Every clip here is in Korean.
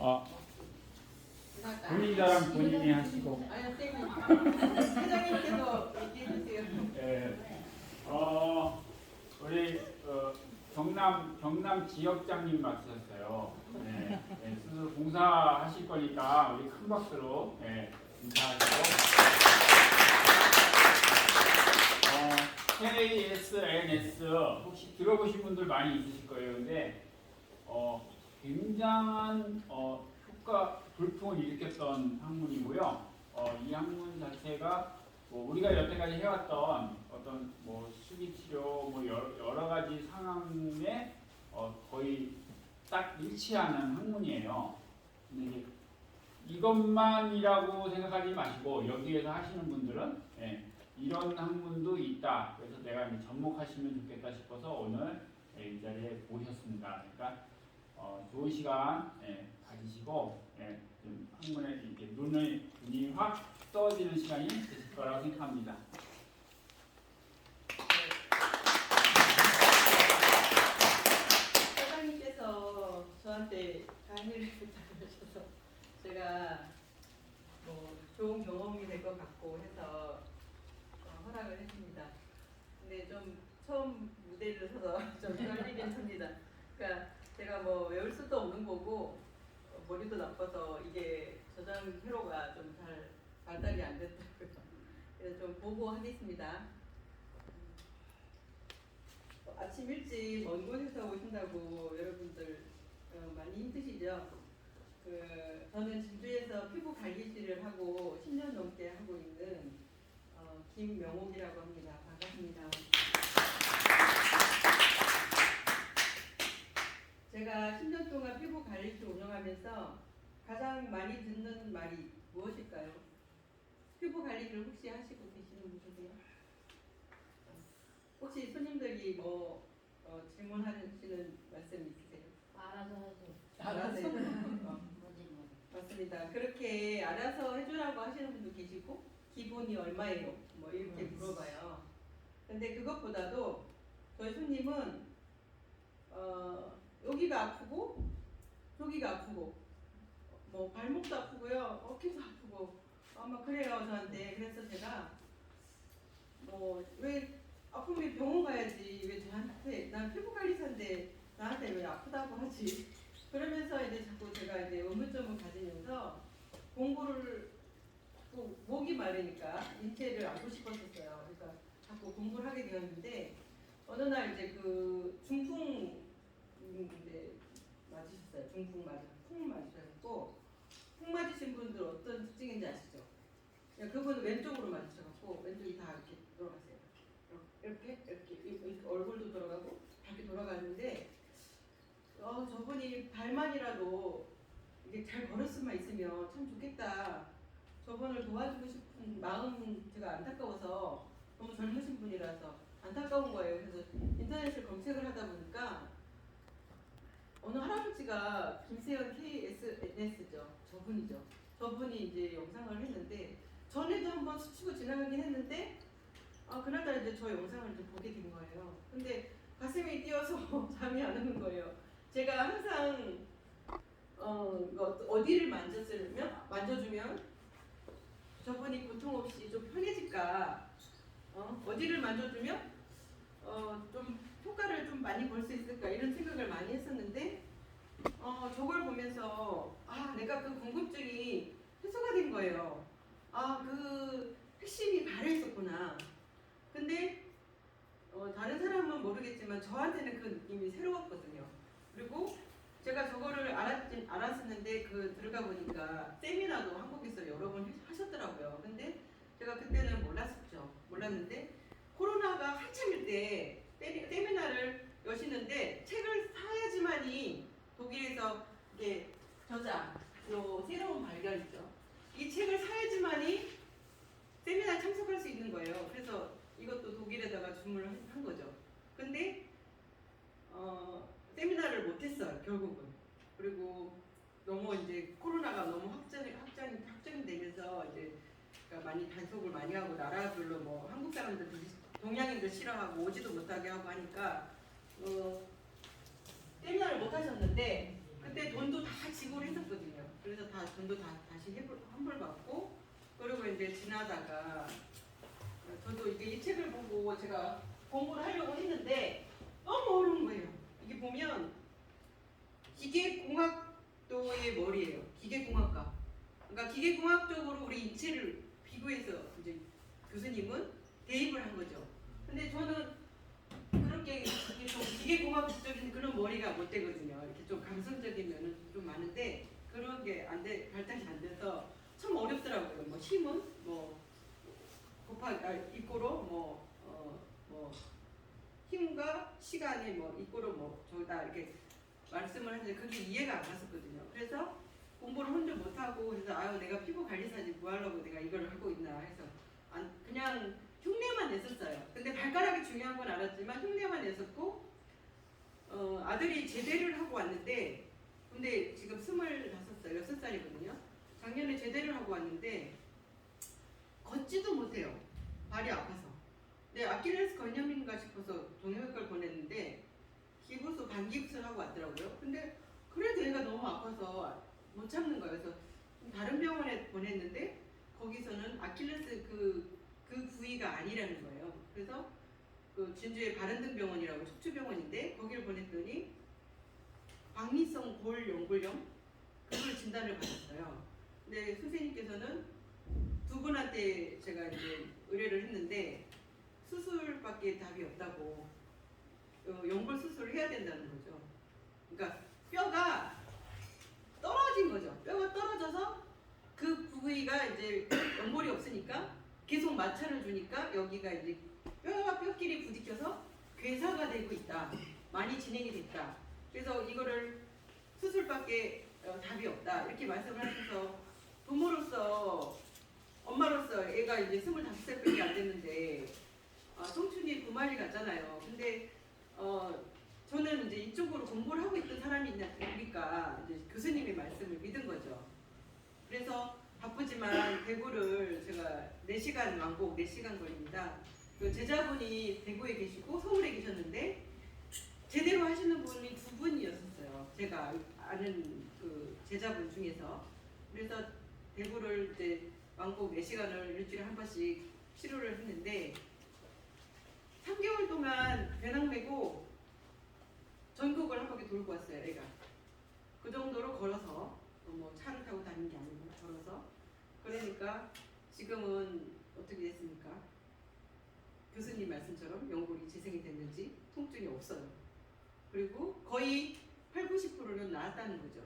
어, 본인 자랑 본인이 하시고. 아니, 선생님. 사장님께서 얘기해 주세요. 예, 우리 경남 지역장님 맡으셨어요. 네, 네, 스스로 봉사하실 거니까 우리 큰 박수로 인사하시고. KSNS 혹시 들어보신 분들 많이 있으실 거예요. 근데 굉장한 효과 돌풍을 일으켰던 학문이고요. 이 학문 자체가 우리가 여태까지 해왔던 어떤 수기 치료 여러 가지 상황에 거의 딱 일치하는 학문이에요. 근데 이제 이것만이라고 생각하지 마시고 여기에서 하시는 분들은 이런 학문도 있다. 그래서 내가 이제 접목하시면 좋겠다 싶어서 오늘 이 자리에 모셨습니다. 그러니까 좋은 시간 가지시고 좀 학문에 이렇게 눈이 확 떠지는 시간이 되실 거라고 생각합니다. 사장님께서 저한테 강의를 부탁하셔서 제가 좋은 경험이 될 것 같고 해서 허락을 했습니다. 근데 좀 처음 무대를 서서 좀 떨리긴 합니다. 그러니까 제가 외울 수도 없는 거고 머리도 나빠서 이게 저장 회로가 좀 잘 발달이 안 됐더라고요. 그래서 좀 보고 하겠습니다. 아침 일찍 먼 곳에서 오신다고 여러분들 많이 힘드시죠? 저는 진주에서 피부 관리실을 하고 10년 넘게 하고 있는 김명옥이라고 합니다. 반갑습니다. 제가 10년 동안 피부 관리실 운영하면서 가장 많이 듣는 말이 무엇일까요? 피부 관리를 혹시 하시고 계시는 분 계세요? 혹시 손님들이 질문하시는 말씀 있으세요? 알아서 해줘. 알아서 해주라고. 맞습니다. 그렇게 알아서 해주라고 하시는 분도 계시고 기본이 얼마예요? 이렇게 물어봐요. 근데 그것보다도 저희 손님은 여기가 아프고 저기가 아프고 발목도 아프고요, 어깨도 아프고 아마 그래요 저한테. 그래서 제가 왜 아프면 병원 가야지 왜 저한테, 난 피부관리사인데 나한테 왜 아프다고 하지? 그러면서 이제 자꾸 제가 이제 의문점을 가지면서 공부를 또 목이 마르니까 인체를 알고 싶었었어요. 그러니까 자꾸 공부를 하게 되었는데 어느 날 이제 중풍 이제 맞으셨어요. 중풍 풍 맞으셨고, 풍 맞으신 분들 어떤 특징인지 아시죠? 그분은 왼쪽으로 맞으셔갖고 왼쪽이 다 이렇게 돌아갔어요. 이렇게 얼굴도 돌아가고 이렇게 돌아가는데 저분이 발만이라도 이게 잘 걸을 수만 있으면 참 좋겠다. 저분을 도와주고 싶은 마음 제가 안타까워서, 너무 젊으신 분이라서 안타까운 거예요. 그래서 인터넷을 검색을 하다 보니까 어느 할아버지가 김세현 KSNS죠. 저분이죠. 저분이 이제 영상을 했는데 전에도 한번 스치고 지나가긴 했는데 그날따라 이제 저 영상을 이제 보게 된 거예요. 근데 가슴이 뛰어서 잠이 안 오는 거예요. 제가 항상 어디를 만져주면 저분이 고통 없이 좀 편해질까, 어디를 만져주면 좀 효과를 좀 많이 볼 수 있을까, 이런 생각을 많이 했었는데 저걸 보면서 내가 그 궁금증이 해소가 된 거예요. 그 핵심이 발에 있었구나. 근데 다른 사람은 모르겠지만 저한테는 그 느낌이 새로웠거든요. 그리고 제가 저거를 알았었는데 들어가 보니까 세미나도 한국에서 여러 번 하셨더라고요. 근데 제가 그때는 몰랐는데 코로나가 한참일 때 세미나를 여시는데 책을 사야지만이 독일에서 이게 새로운 발견이죠. 이 책을 사야지만이 세미나에 참석할 수 있는 거예요. 그래서 이것도 독일에다가 주문을 한 거죠. 근데 세미나를 못했어요, 결국은. 그리고 너무 이제 코로나가 너무 확정이 되면서 이제 많이 단속을 많이 하고 나라별로 한국 사람들, 동양인들 싫어하고 오지도 못하게 하고 하니까 세미나를 못 하셨는데 그때 돈도 다 지불을 했었거든요. 그래서 다 전도 다시 환불 받고 그리고 이제 지나다가 저도 이게 이 책을 보고 제가 공부를 하려고 했는데 너무 어려운 거예요. 이게 보면 기계공학도의 머리예요. 기계공학과. 그러니까 기계공학적으로 우리 인체를 비교해서 이제 교수님은 대입을 한 거죠. 근데 저는 그렇게 좀 기계공학적인 그런 머리가 못 되거든요. 이렇게 좀 감성적인 면은 좀 많은데 그런 게 발달이 안 돼서 참 어렵더라고요. 뭐 힘은 뭐 이꼬로 뭐 힘과 시간이 뭐 이꼬로 뭐 저기다 이렇게 말씀을 하는데 그게 이해가 안 갔었거든요. 그래서 공부를 혼자 못하고 그래서 아유 내가 피부 관리사지 뭐 하려고 내가 이걸 하고 있나 해서 그냥 흉내만 냈었어요. 근데 발가락이 중요한 건 알았지만 흉내만 냈었고 아들이 제대를 하고 왔는데 근데 지금 6살이거든요. 작년에 제대를 하고 왔는데 걷지도 못해요. 발이 아파서. 근데 아킬레스 건염인가 싶어서 종형외과를 보냈는데 기부수 반기부수를 하고 왔더라고요. 근데 그래도 얘가 너무 아파서 못 참는 거예요. 그래서 다른 병원에 보냈는데 거기서는 아킬레스 그 부위가 아니라는 거예요. 그래서 그 진주의 바른등병원이라고 척추병원인데 거기를 보냈더니 박리성 골 연골염 그걸 진단을 받았어요. 근데 선생님께서는 두 분한테 제가 이제 의뢰를 했는데 수술밖에 답이 없다고 연골 수술을 해야 된다는 거죠. 그러니까 뼈가 떨어진 거죠. 뼈가 떨어져서 그 부위가 이제 연골이 없으니까 계속 마찰을 주니까 여기가 이제 뼈와 뼈끼리 부딪혀서 괴사가 되고 있다. 많이 진행이 됐다. 그래서 이거를 수술밖에 답이 없다. 이렇게 말씀을 하셔서 부모로서 엄마로서 애가 이제 25살밖에 안 됐는데 청춘이 9마리 갔잖아요. 근데 저는 이제 이쪽으로 공부를 하고 있던 사람이니까 이제 교수님의 말씀을 믿은 거죠. 그래서 바쁘지만 대구를 제가 4시간 왕복 4시간 걸립니다. 그 제자분이 대구에 계시고 서울에 계셨는데 제대로 하시는 분이 2분이었어요. 제가 아는 그 제자분 중에서. 그래서 대구를 이제 왕복 4시간을 일주일에 한 번씩 치료를 했는데 3개월 동안 배낭 메고 전국을 한 바퀴 돌고 왔어요. 애가. 그 정도로 걸어서 뭐 차를 타고 다니는 게 아니고 걸어서. 그러니까 지금은 어떻게 됐습니까? 교수님 말씀처럼 연골이 재생이 됐는지 통증이 없어요. 그리고 거의 80~90%는 나았다는 거죠.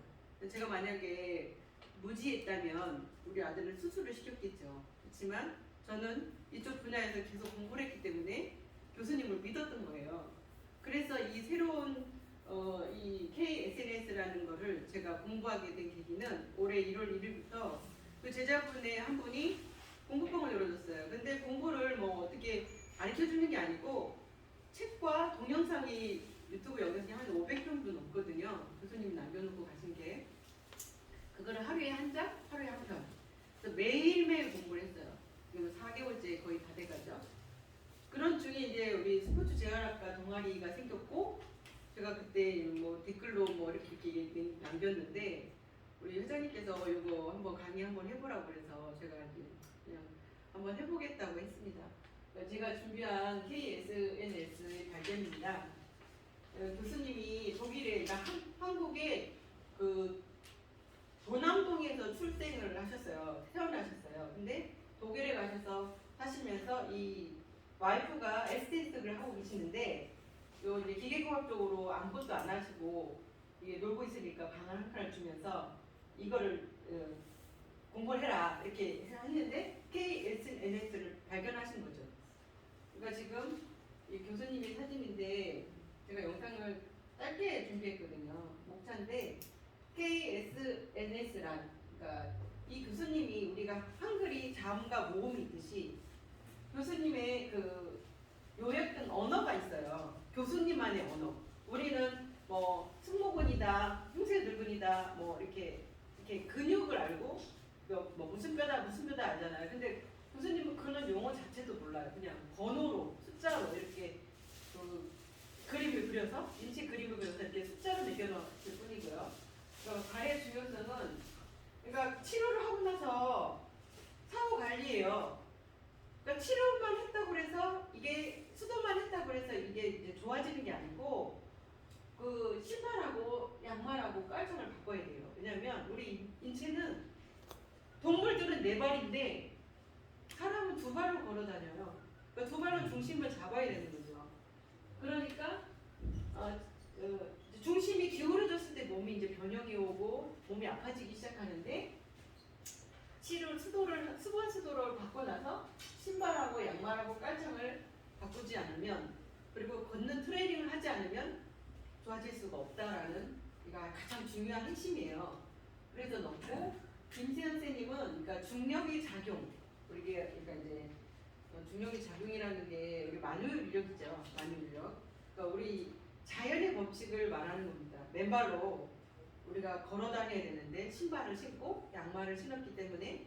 제가 만약에 무지했다면 우리 아들은 수술을 시켰겠죠. 그렇지만 저는 이쪽 분야에서 계속 공부를 했기 때문에 교수님을 믿었던 거예요. 그래서 이 새로운 이 KSNS라는 거를 제가 공부하게 된 계기는 올해 1월 1일부터 그 제자분의 한 분이 공부방을 열어줬어요. 근데 공부를 뭐 어떻게 가르쳐 주는 게 아니고 책과 동영상이 유튜브 영상이 한 500 정도 넘거든요. 교수님이 남겨놓고 가신 게. 그거를 하루에 한 장, 하루에 한 편. 그래서 매일매일 공부를 했어요. 지금 4개월째 거의 다 돼가죠. 그런 중에 이제 우리 스포츠 재활학과 동아리가 생겼고, 제가 그때 뭐 댓글로 뭐 이렇게 남겼는데, 우리 회장님께서 이거 한번 강의 한번 해보라고 그래서 제가 이제 그냥 한번 해보겠다고 했습니다. 제가 준비한 KSNS의 발견입니다. 교수님이 독일에, 그러니까 한국에 그 도남동에서 출생을 하셨어요. 태어나셨어요. 근데 독일에 가셔서 사시면서 이 와이프가 에스테틱을 하고 계시는데 요 이제 기계공학 쪽으로 아무것도 안 하시고 이게 놀고 있으니까 방을 한 칸을 주면서 이거를 공부를 해라 이렇게 했는데 KSNS를 발견하신 거죠. 그러니까 지금 이 교수님의 사진인데 제가 영상을 짧게 준비했거든요. 목차인데 KSNS란 그러니까 이 교수님이 우리가 한글이 자음과 모음이 있듯이 교수님의 그 요약된 언어가 있어요. 교수님만의 언어. 우리는 뭐 승모근이다, 흉쇄늙은이다, 뭐 이렇게 근육을 알고 뭐 무슨 뼈다 알잖아요. 근데 교수님은 그런 용어 자체도 몰라요. 그냥 번호로 숫자로 이렇게 그 그림을 그려서 인체 그림을 그려서 이렇게 숫자로 매겨놓을 뿐이고요. 발의 중요성은 바꿔야 돼요. 왜냐하면 우리 인체는 동물들은 네 발인데 사람은 두 발로 걸어 다녀요. 그러니까 두 발로 중심을 잡아야 되는 거죠. 그러니까 중심이 기울어졌을 때 몸이 이제 변형이 오고 몸이 아파지기 시작하는데 수분 수도를 바꿔놔서 신발하고 양말하고 깔창을 바꾸지 않으면 그리고 걷는 트레이닝을 하지 않으면 좋아질 수가 없다라는 이가 가장 중요한 핵심이에요. 그래서 넣고 김세현 선생님은 그러니까 중력의 작용 우리가 그러니까 이제 중력의 작용이라는 게 우리 만유인력이죠. 만유인력. 그러니까 우리 자연의 법칙을 말하는 겁니다. 맨발로 우리가 걸어 다녀야 되는데 신발을 신고 양말을 신었기 때문에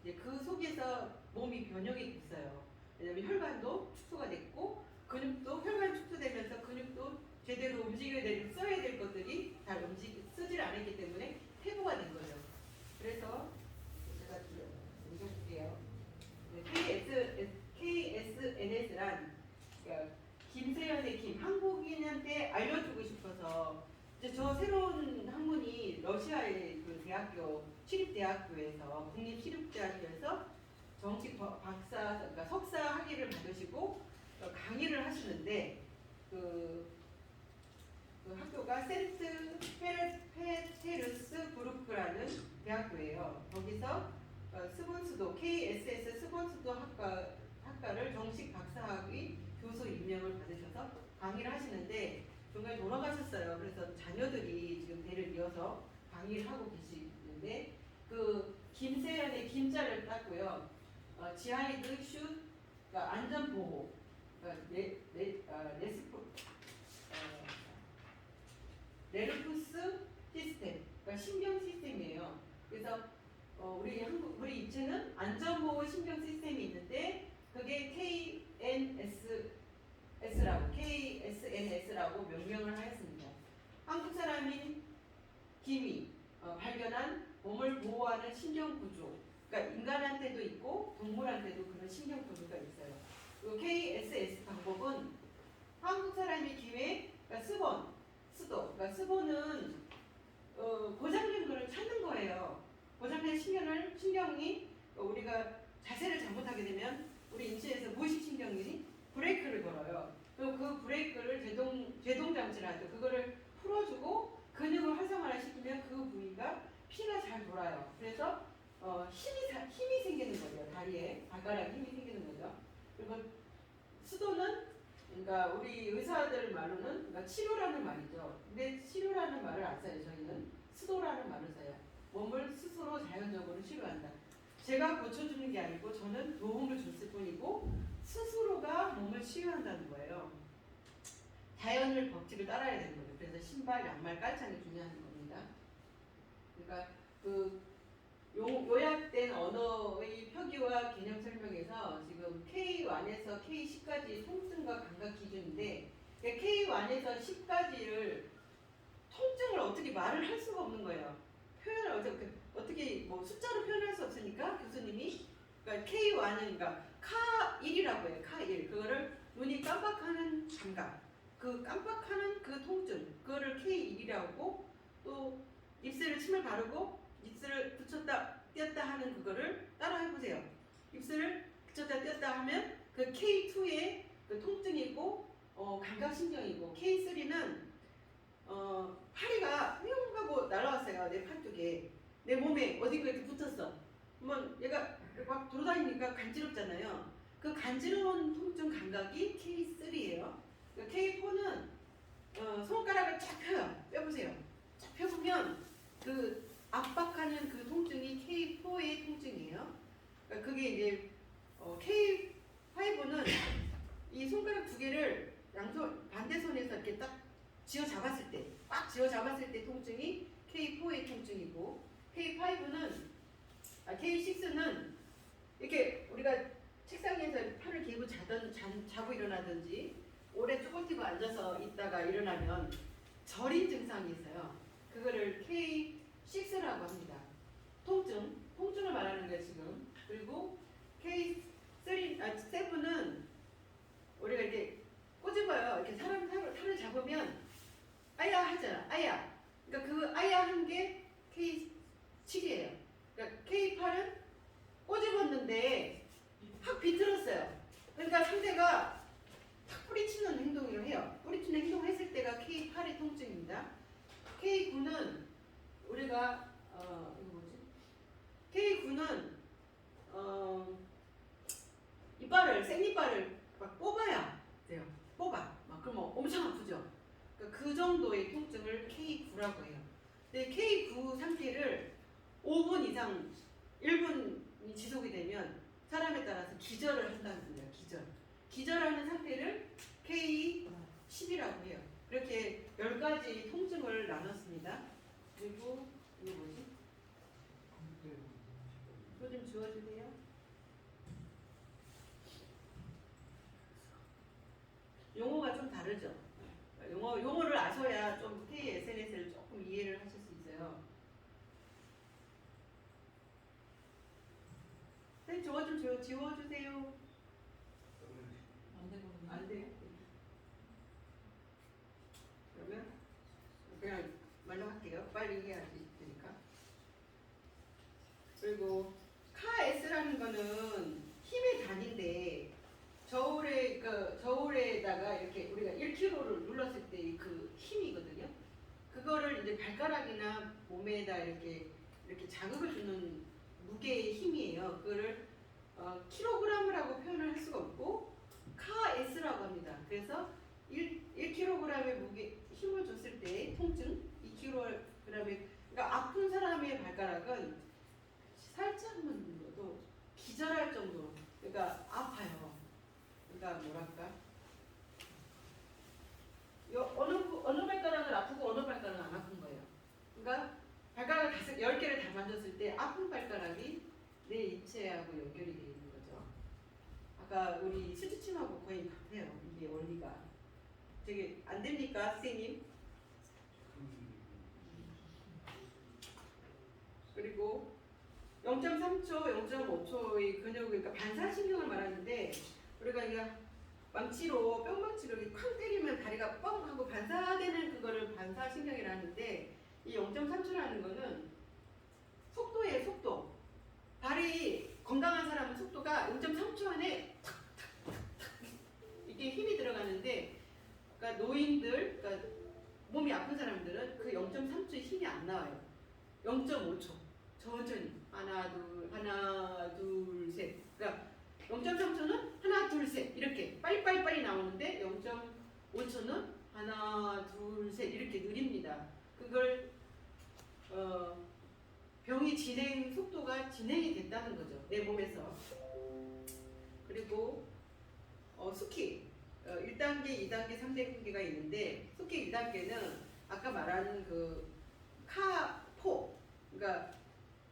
이제 그 속에서 몸이 변형이 됐어요. 왜냐하면 혈관도 축소가 됐고 근육도 혈관 축소되면서 근육도 제대로 움직여야 될 써야 될 것들이 잘 쓰질 않았기 때문에 퇴보가 된 거죠. 그래서 제가 읽어볼게요. KSNS란 그러니까 김세연의 김 한국인한테 알려주고 싶어서 이제 저 새로운 학문이 러시아의 그 대학교 시립대학교에서 국립시립대학교에서 정식 박사 그러니까 석사 학위를 받으시고 강의를 하시는데 그 학교가 센트 페테르스부르크라는 대학교예요. 거기서 스본스도 KSS 스본스도 학과를 정식 박사학위 교수 임명을 받으셔서 강의를 하시는데 중간에 돌아가셨어요. 그래서 자녀들이 지금 대를 이어서 강의를 하고 계시는데 그 김세연의 김자를 땄고요. 지하이드 슛 그러니까 안전보호 레르푸스 시스템 그러니까 신경 시스템이에요. 그래서 우리 입체는 안전보호 신경 시스템이 있는데 그게 KSNS라고 명명을 하였습니다. 한국 사람인 김이 발견한 몸을 보호하는 신경 구조. 그러니까 인간한테도 있고 동물한테도 그런 신경 구조가 있어요. 그 KSS 방법은 한국 사람이 기회, 그러니까 수도. 그러니까 수보는 고장된 거를 찾는 거예요. 고장된 신경이 우리가 자세를 잘못하게 되면 우리 인체에서 무의식 신경이 브레이크를 걸어요. 그리고 그 브레이크를 제동 장치를 하죠. 그거를 풀어주고 근육을 활성화시키면 그 부위가 피가 잘 돌아요. 그래서 힘이 생기는 거죠. 다리에 발가락에 힘이 생기는 거죠. 그리고 수도는 그러니까 우리 의사들 말로는 그러니까 치료라는 말이죠. 근데 치료라는 말을 안 써요. 저희는 수도라는 말을 써요. 몸을 스스로 자연적으로 치료한다. 제가 고쳐주는 게 아니고 저는 도움을 줬을 뿐이고 스스로가 몸을 치유한다는 거예요. 자연의 법칙을 따라야 되는 거죠. 그래서 신발, 양말, 깔창이 중요한 겁니다. 그러니까 그 요약된 언어의 표기와 개념 설명에서 지금 K1에서 K10까지 통증과 감각 기준인데 K1에서 10까지를 통증을 어떻게 말을 할 수가 없는 거예요. 표현을 어떻게 뭐 숫자로 표현할 수 없으니까 교수님이 그러니까 K1은 그러니까 K1이라고 해요. K1 그거를 눈이 깜빡하는 감각 그 깜빡하는 그 통증 그거를 K1이라고 또 입술에 침을 바르고 입술을 붙였다 띄었다 하는 그거를 따라 해보세요. 입술을 붙였다 띄었다 하면 그 K2의 그 통증이고 감각신경이고 K3는 파리가 휘용 하고 날아왔어요. 내 팔뚝에 내 몸에 어딘가 이렇게 붙었어. 그러면 얘가 막 돌아다니니까 간지럽잖아요. 그 간지러운 통증 감각이 K3예요. K4는 손가락을 쫙 펴요. 펴보세요. 쫙 펴보면 그 압박하는 그 통증이 K4의 통증이에요. 그러니까 그게 이제 K5는 이 손가락 두 개를 양손 반대 손에서 이렇게 딱 쥐어 잡았을 때, 꽉 쥐어 잡았을 때 통증이 K4의 통증이고 K6는 이렇게 우리가 책상에서 팔을 기고 자고 일어나든지 오래 쪼글뛰고 앉아서 있다가 일어나면 저린 증상이 있어요. 그거를 K6라고 합니다. 통증을 말하는 거예요 지금. 그리고 K7은 우리가 이렇게 꼬집어요. 이렇게 살을 잡으면 아야 하잖아. 아야. 그러니까 그 아야 한 게 이거 뭐지? K9는 이빨을 생이빨을 막 뽑아야 돼요. 뽑아. 막 그러면 엄청 아프죠. 그러니까 그 정도의 통증을 K9라고 해요. 근데 K9 상태를 5분 이상 1분이 지속이 되면 사람에 따라서 기절을 한다는 겁니다. 기절하는 상태를 K10이라고 해요. 이렇게 10가지 통증을 나눴습니다. 그리고 이거 뭐지? 이거 좀 지워주세요. 용어가 좀 다르죠. 용어를 아셔야 좀 KSNS를 조금 이해를 하실 수 있어요. 선생님 저거 좀 지워주세요. 안 되거든요. 안 돼요? 그러면 그냥 말로 할게요. 빨리 해야 되니까. 그리고 카S라는 거는 힘의 단위인데 저울에다가 이렇게 우리가 1kg를 눌렀을 때 그 힘이거든요. 그거를 이제 발가락이나 몸에다 이렇게 자극을 주는 무게의 힘이에요. 그거를 킬로그램이라고 표현을 할 수가 없고 카S라고 합니다. 그래서 1kg의 무게 힘을 줬을 때 통증 2kg의 그러니까 아픈 사람의 발가락은 살짝만 눌러도 기절할 정도로 그러니까 아파요. 그러니까 뭐랄까 어느 발가락은 아프고 어느 발가락은 안 아픈 거예요. 그러니까 발가락 10개를 다 만졌을 때 아픈 발가락이 내 인체하고 연결이 되어 있는 거죠. 아까 우리 수지침하고 거의 같아요. 이게 원리가 되게 안 됩니까, 선생님? 그리고 0.3초, 0.5초의 근육, 그러니까 반사신경을 말하는데 우리가 그냥 망치로 뿅망치로 이렇게 쾅 때리면 다리가 뻥 하고 반사되는 그거를 반사신경이라 하는데 이 0.3초라는 거는 속도예요, 속도. 발이 건강한 사람은 속도가 0.3초 안에 탁탁탁탁 이게 힘이 들어가는데 그러니까 노인들, 그러니까 몸이 아픈 사람들은 그 0.3초의 힘이 안 나와요. 0.5초 천천히 하나 둘 셋. 그러니까 0.3초는 하나 둘 셋 이렇게 빨리 나오는데 0.5초는 하나 둘 셋 이렇게 느립니다. 그걸 병이 진행 속도가 진행이 됐다는 거죠. 내 몸에서. 그리고 스키 1단계, 2단계, 3단계가 있는데 스키 2단계는 아까 말한 그 카포 그러니까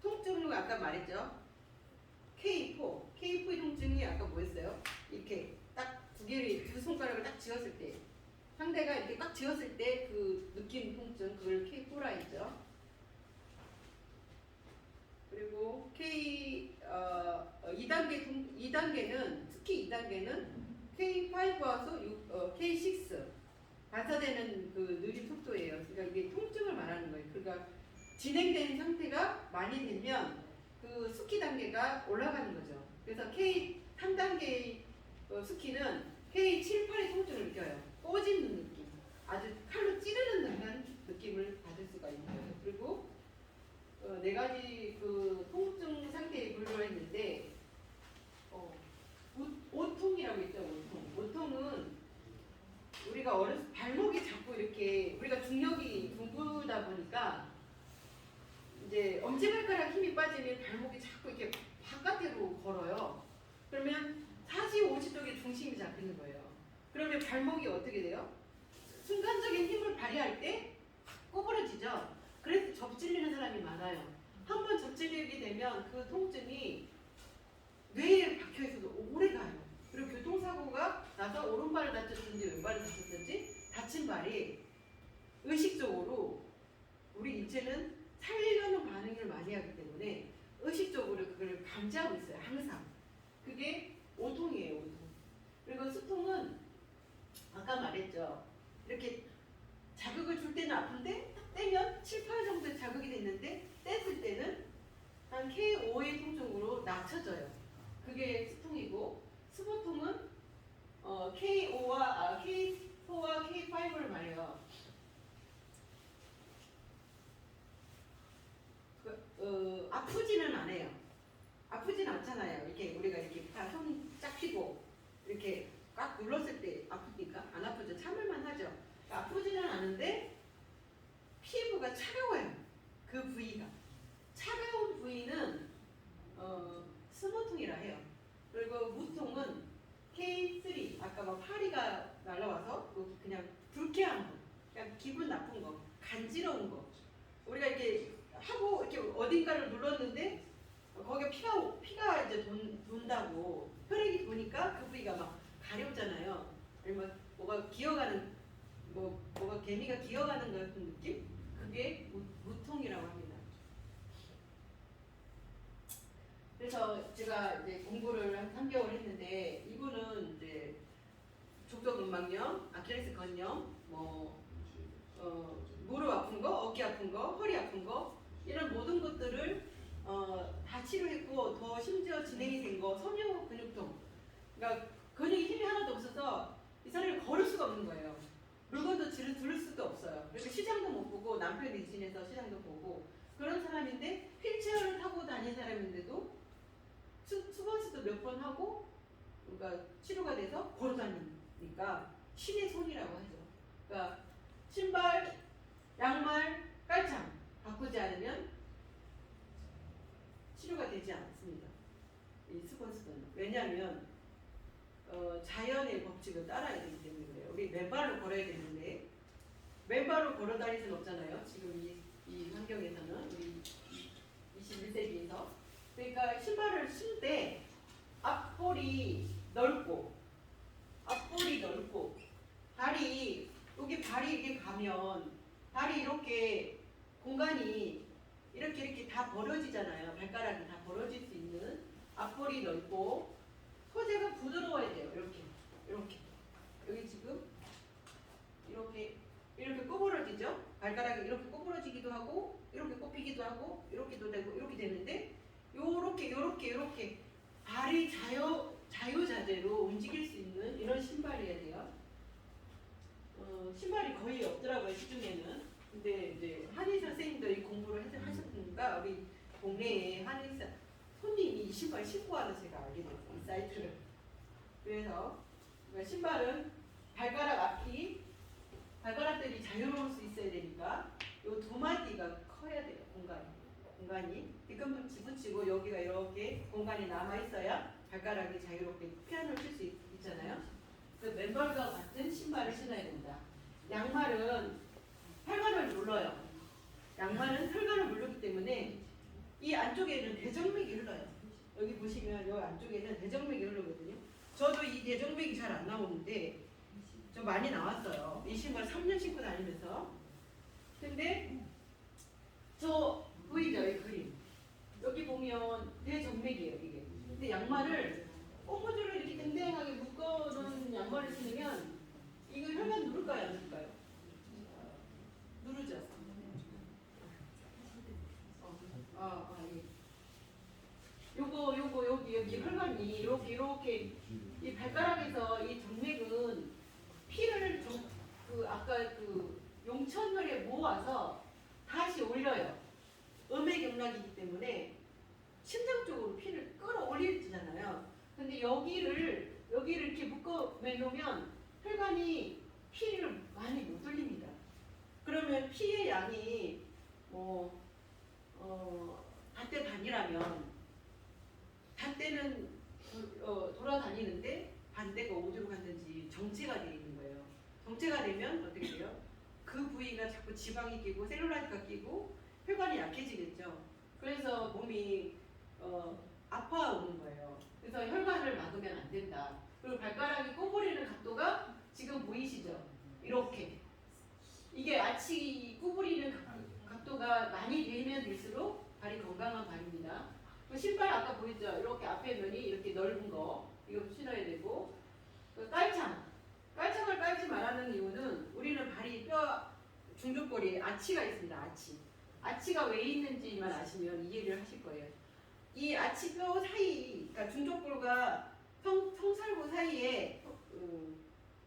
통증을 아까 말했죠. K4의 통증이 아까 뭐였어요? 이렇게 딱 두 손가락을 딱 쥐었을 때 상대가 이렇게 딱 쥐었을 때 그 느낌 통증 그걸 K4라 했죠. 그리고 2단계는 특히 2단계는 K5와서 K6 반사되는 그 느림 속도예요. 그러니까 이게 통증을 말하는 거예요. 그러니까 진행된 상태가 많이 되면 그 스키 단계가 올라가는 거죠. 그래서 K3단계의 스키는 K7, 8의 통증을 느껴요. 꼬집는 느낌. 아주 칼로 찌르는 듯한 느낌을 받을 수가 있는 거예요. 그리고 4가지 그 통증 상태에 분류를 했는데 오통이라고 있죠. 오통은 우리가 어렸을 발목이 자꾸 이렇게 우리가 중력이 둥글다 보니까 이제 엄지발가락 힘이 빠지면 발목이 자꾸 이렇게 바깥으로 걸어요. 그러면 40, 50쪽에 중심이 잡히는 거예요. 그러면 발목이 어떻게 돼요? 순간적인 힘을 발휘할 때 꼬부러지죠. 그래서 접질리는 사람이 많아요. 한번 접질리게 되면 그 통증이 뇌에 박혀 있어도 오래 가요. 그리고 교통사고가 나서 오른발을 다쳤든지 왼발을 다쳤든지 다친 발이 의식적으로 우리 인체는 살리려는 반응을 많이 하기 때문에 의식적으로 그걸 감지하고 있어요. 항상. 그게 오통이에요. 오통. 그리고 수통은 아까 말했죠. 이렇게 자극을 줄 때는 아픈데 딱 떼면 7, 8 정도의 자극이 됐는데 뗐을 때는 한 K5의 통증으로 낮춰져요. 그게 수통이고 수보통은 K4와 K5를 말해요. 아프지는 않아요. 아프지는 않잖아요. 이렇게 우리가 이렇게 다 손 쫙 펴고 이렇게 꽉 눌렀을 때 아프니까 안 아프죠. 참을만 하죠. 아프지는 않은데 피부가 차가워요. 그 부위가 차가운 부위는 스모통이라 해요. 그리고 무통은 K3 아까 막 파리가 날라와서 그냥 불쾌한 거, 그냥 기분 나쁜 거, 간지러운 거. 우리가 이렇게 하고 이렇게 어딘가를 눌렀는데 거기에 피가 이제 돈다고 혈액이 도니까 그 부위가 막 가렵잖아요. 아니면 뭐가 기어가는 뭐가 개미가 기어가는 것 같은 느낌? 그게 무통이라고 합니다. 그래서 제가 이제 공부를 한 3개월 했는데 이분은 이제 족저근막염, 아킬레스 건염, 무릎 아픈 거, 어깨 아픈 거, 허리 아픈 거 이런 모든 것들을 다 치료했고 더 심지어 진행이 된 거 섬유 근육통. 그러니까 근육에 힘이 하나도 없어서 이 사람이 걸을 수가 없는 거예요. 물건도 들을 수도 없어요. 그리고 시장도 못 보고 남편 대신해서 시장도 보고 그런 사람인데 휠체어를 타고 다니는 사람인데도 수건수도 몇 번 하고 그러니까 치료가 돼서 걸어 다니니까 신의 손이라고 하죠. 그러니까 신발, 양말, 깔창 바꾸지 않으면 치료가 되지 않습니다. 이 수건수건은. 왜냐하면 자연의 법칙을 따라야 되기 때문에 그래요. 우리 맨발로 걸어야 되는데 맨발로 걸어 다닐 수는 없잖아요. 지금 이 환경에서는 우리 21세기에서. 그러니까 신발을 신을 때 앞볼이 넓고 발이 여기 발이 이렇게 가면 발이 이렇게 공간이 이렇게 다 벌어지잖아요. 발가락이 다 벌어질 수 있는 앞볼이 넓고 소재가 부드러워야 돼요. 이렇게 여기 지금 이렇게 꼬부러지죠. 발가락이 이렇게 꼬부러지기도 하고 이렇게 꼽히기도 하고 이렇게도 되고 이렇게 되는데 요렇게 발이 자유자재로 움직일 수 있는 이런 신발이어야 돼요. 신발이 거의 없더라고요, 시중에는. 근데 이제 한의사 선생님도 이 공부를 하셨으니까 우리 동네에 한의사 손님이 이 신발 신고 와서 제가 알게 됐어요, 이 사이트를. 그래서 신발은 발가락들이 자유로울 수 있어야 되니까 요 두 마디가 커야 돼요, 공간이. 뒤꿈치 집어치고 여기가 이렇게 공간이 남아있어야 발가락이 자유롭게 피아노를 칠 수 있잖아요. 그 맨발과 같은 신발을 신어야 됩니다. 양말은 혈관을 눌러요. 양말은 혈관을 누르기 때문에 이 안쪽에는 대정맥이 흘러요. 여기 보시면 이 안쪽에는 대정맥이 흐르거든요. 저도 이 대정맥이 잘 안 나오는데 좀 많이 나왔어요. 이 신발 3년 신고 다니면서. 근데 저 보이죠? 이 그림. 여기 보면 대정맥이에요, 이게. 근데 양말을 꼬부주로 이렇게 댕댕하게 묶어놓은 양말을 신으면 이거 혈관 누를까요, 안 누를까요? 누르죠. 예. 여기 혈관이 이렇게 이 발가락에서 이 정맥은 피를 아까 그 용천혈에 모아서 다시 올려요. 음액경락이기 때문에 심장 쪽으로 피를 끌어올리잖아요. 근데 여기를 이렇게 묶어 놓으면 혈관이 피를 많이 못 올립니다. 그러면 피의 양이 닷대 반이라면 닷대는 돌아다니는데 반대가 어디로 갔는지 정체가 되어 있는 거예요. 정체가 되면 어떻게 돼요? 그 부위가 자꾸 지방이 끼고 셀룰라이트가 끼고 혈관이 약해지겠죠. 그래서 몸이 아파오는 거예요. 그래서 혈관을 막으면 안 된다. 그리고 발가락이 꼬부리는 각도가 지금 보이시죠? 이렇게. 이게 아치 구부리는 각도가 많이 되면 될수록 발이 건강한 발입니다. 신발 아까 보였죠? 이렇게 앞에 면이 이렇게 넓은 거 이거 신어야 되고 깔창을 깔지 말라는 이유는 우리는 발이 뼈 중족골에 아치가 있습니다. 아치가 왜 있는지만 아시면 이해를 하실 거예요. 이 아치뼈 사이, 그러니까 중족골과 성살구 사이에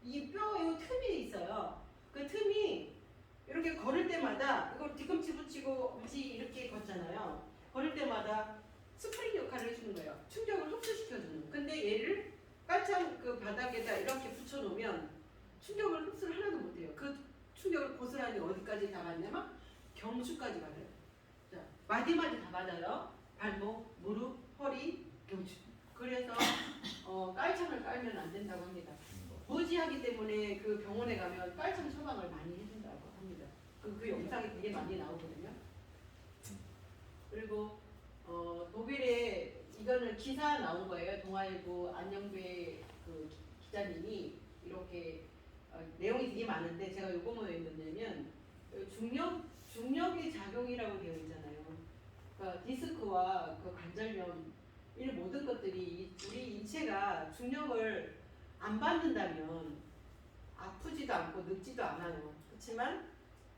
이 틈이 있어요. 그 틈이 이렇게 걸을 때마다 이걸 뒤꿈치 붙이고 다시 이렇게 걷잖아요. 걸을 때마다 얘를 깔창 그 바닥에다 이렇게 붙여놓으면 충격을 흡수를 하나도 못해요. 그 충격을 고스란히 어디까지 다 받냐면 경추까지 받아요. 자, 마디마디 다 받아요. 발목, 무릎, 허리, 경추. 그래서 깔창을 깔면 안 된다고 합니다. 무지하기 때문에 그 병원에 가면 깔창 처방을 많이 해준다고 합니다. 그 영상이 되게 많이 나오거든요. 그리고 독일에 이거는 기사 나온 거예요. 동아일보 안영배 그 기자님이 이렇게 내용이 되게 많은데 제가 요거 뭐에 있느냐면 중력의 작용이라고 되어 있잖아요. 그러니까 디스크와 그 관절염 이 모든 것들이 우리 인체가 중력을 안 받는다면 아프지도 않고 늙지도 않아요. 그렇지만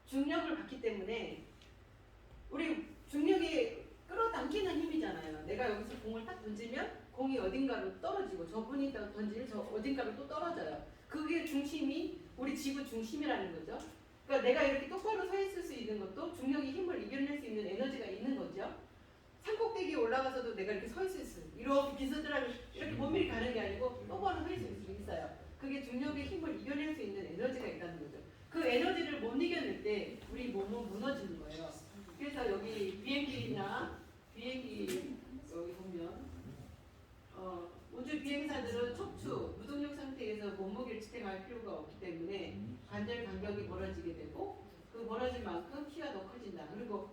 중력을 받기 때문에 우리 중력이 끌어당기는 힘이잖아요. 내가 여기서 공을 딱 던지면 공이 어딘가로 떨어지고 저분이 던지면 저 어딘가로 또 떨어져요. 그게 중심이 우리 지구 중심이라는 거죠. 그러니까 내가 이렇게 똑바로 서 있을 수 있는 것도 중력의 힘을 이겨낼 수 있는 에너지가 있는 거죠. 산꼭대기에 올라가서도 내가 이렇게 서 있을 수 있어요. 이렇게 비스듬하게 이렇게 몸이 가는 게 아니고 똑바로 서 있을 수 있어요. 그게 중력의 힘을 이겨낼 수 있는 에너지가 있다는 거죠. 그 에너지를 못 이겨낼 때 우리 몸은 무너지는 거예요. 그래서 여기 비행기 여기 보면 우주 비행사들은 척추, 무동력 상태에서 몸무게를 지탱할 필요가 없기 때문에 관절 간격이 멀어지게 되고 그 멀어진 만큼 키가 더 커진다. 그리고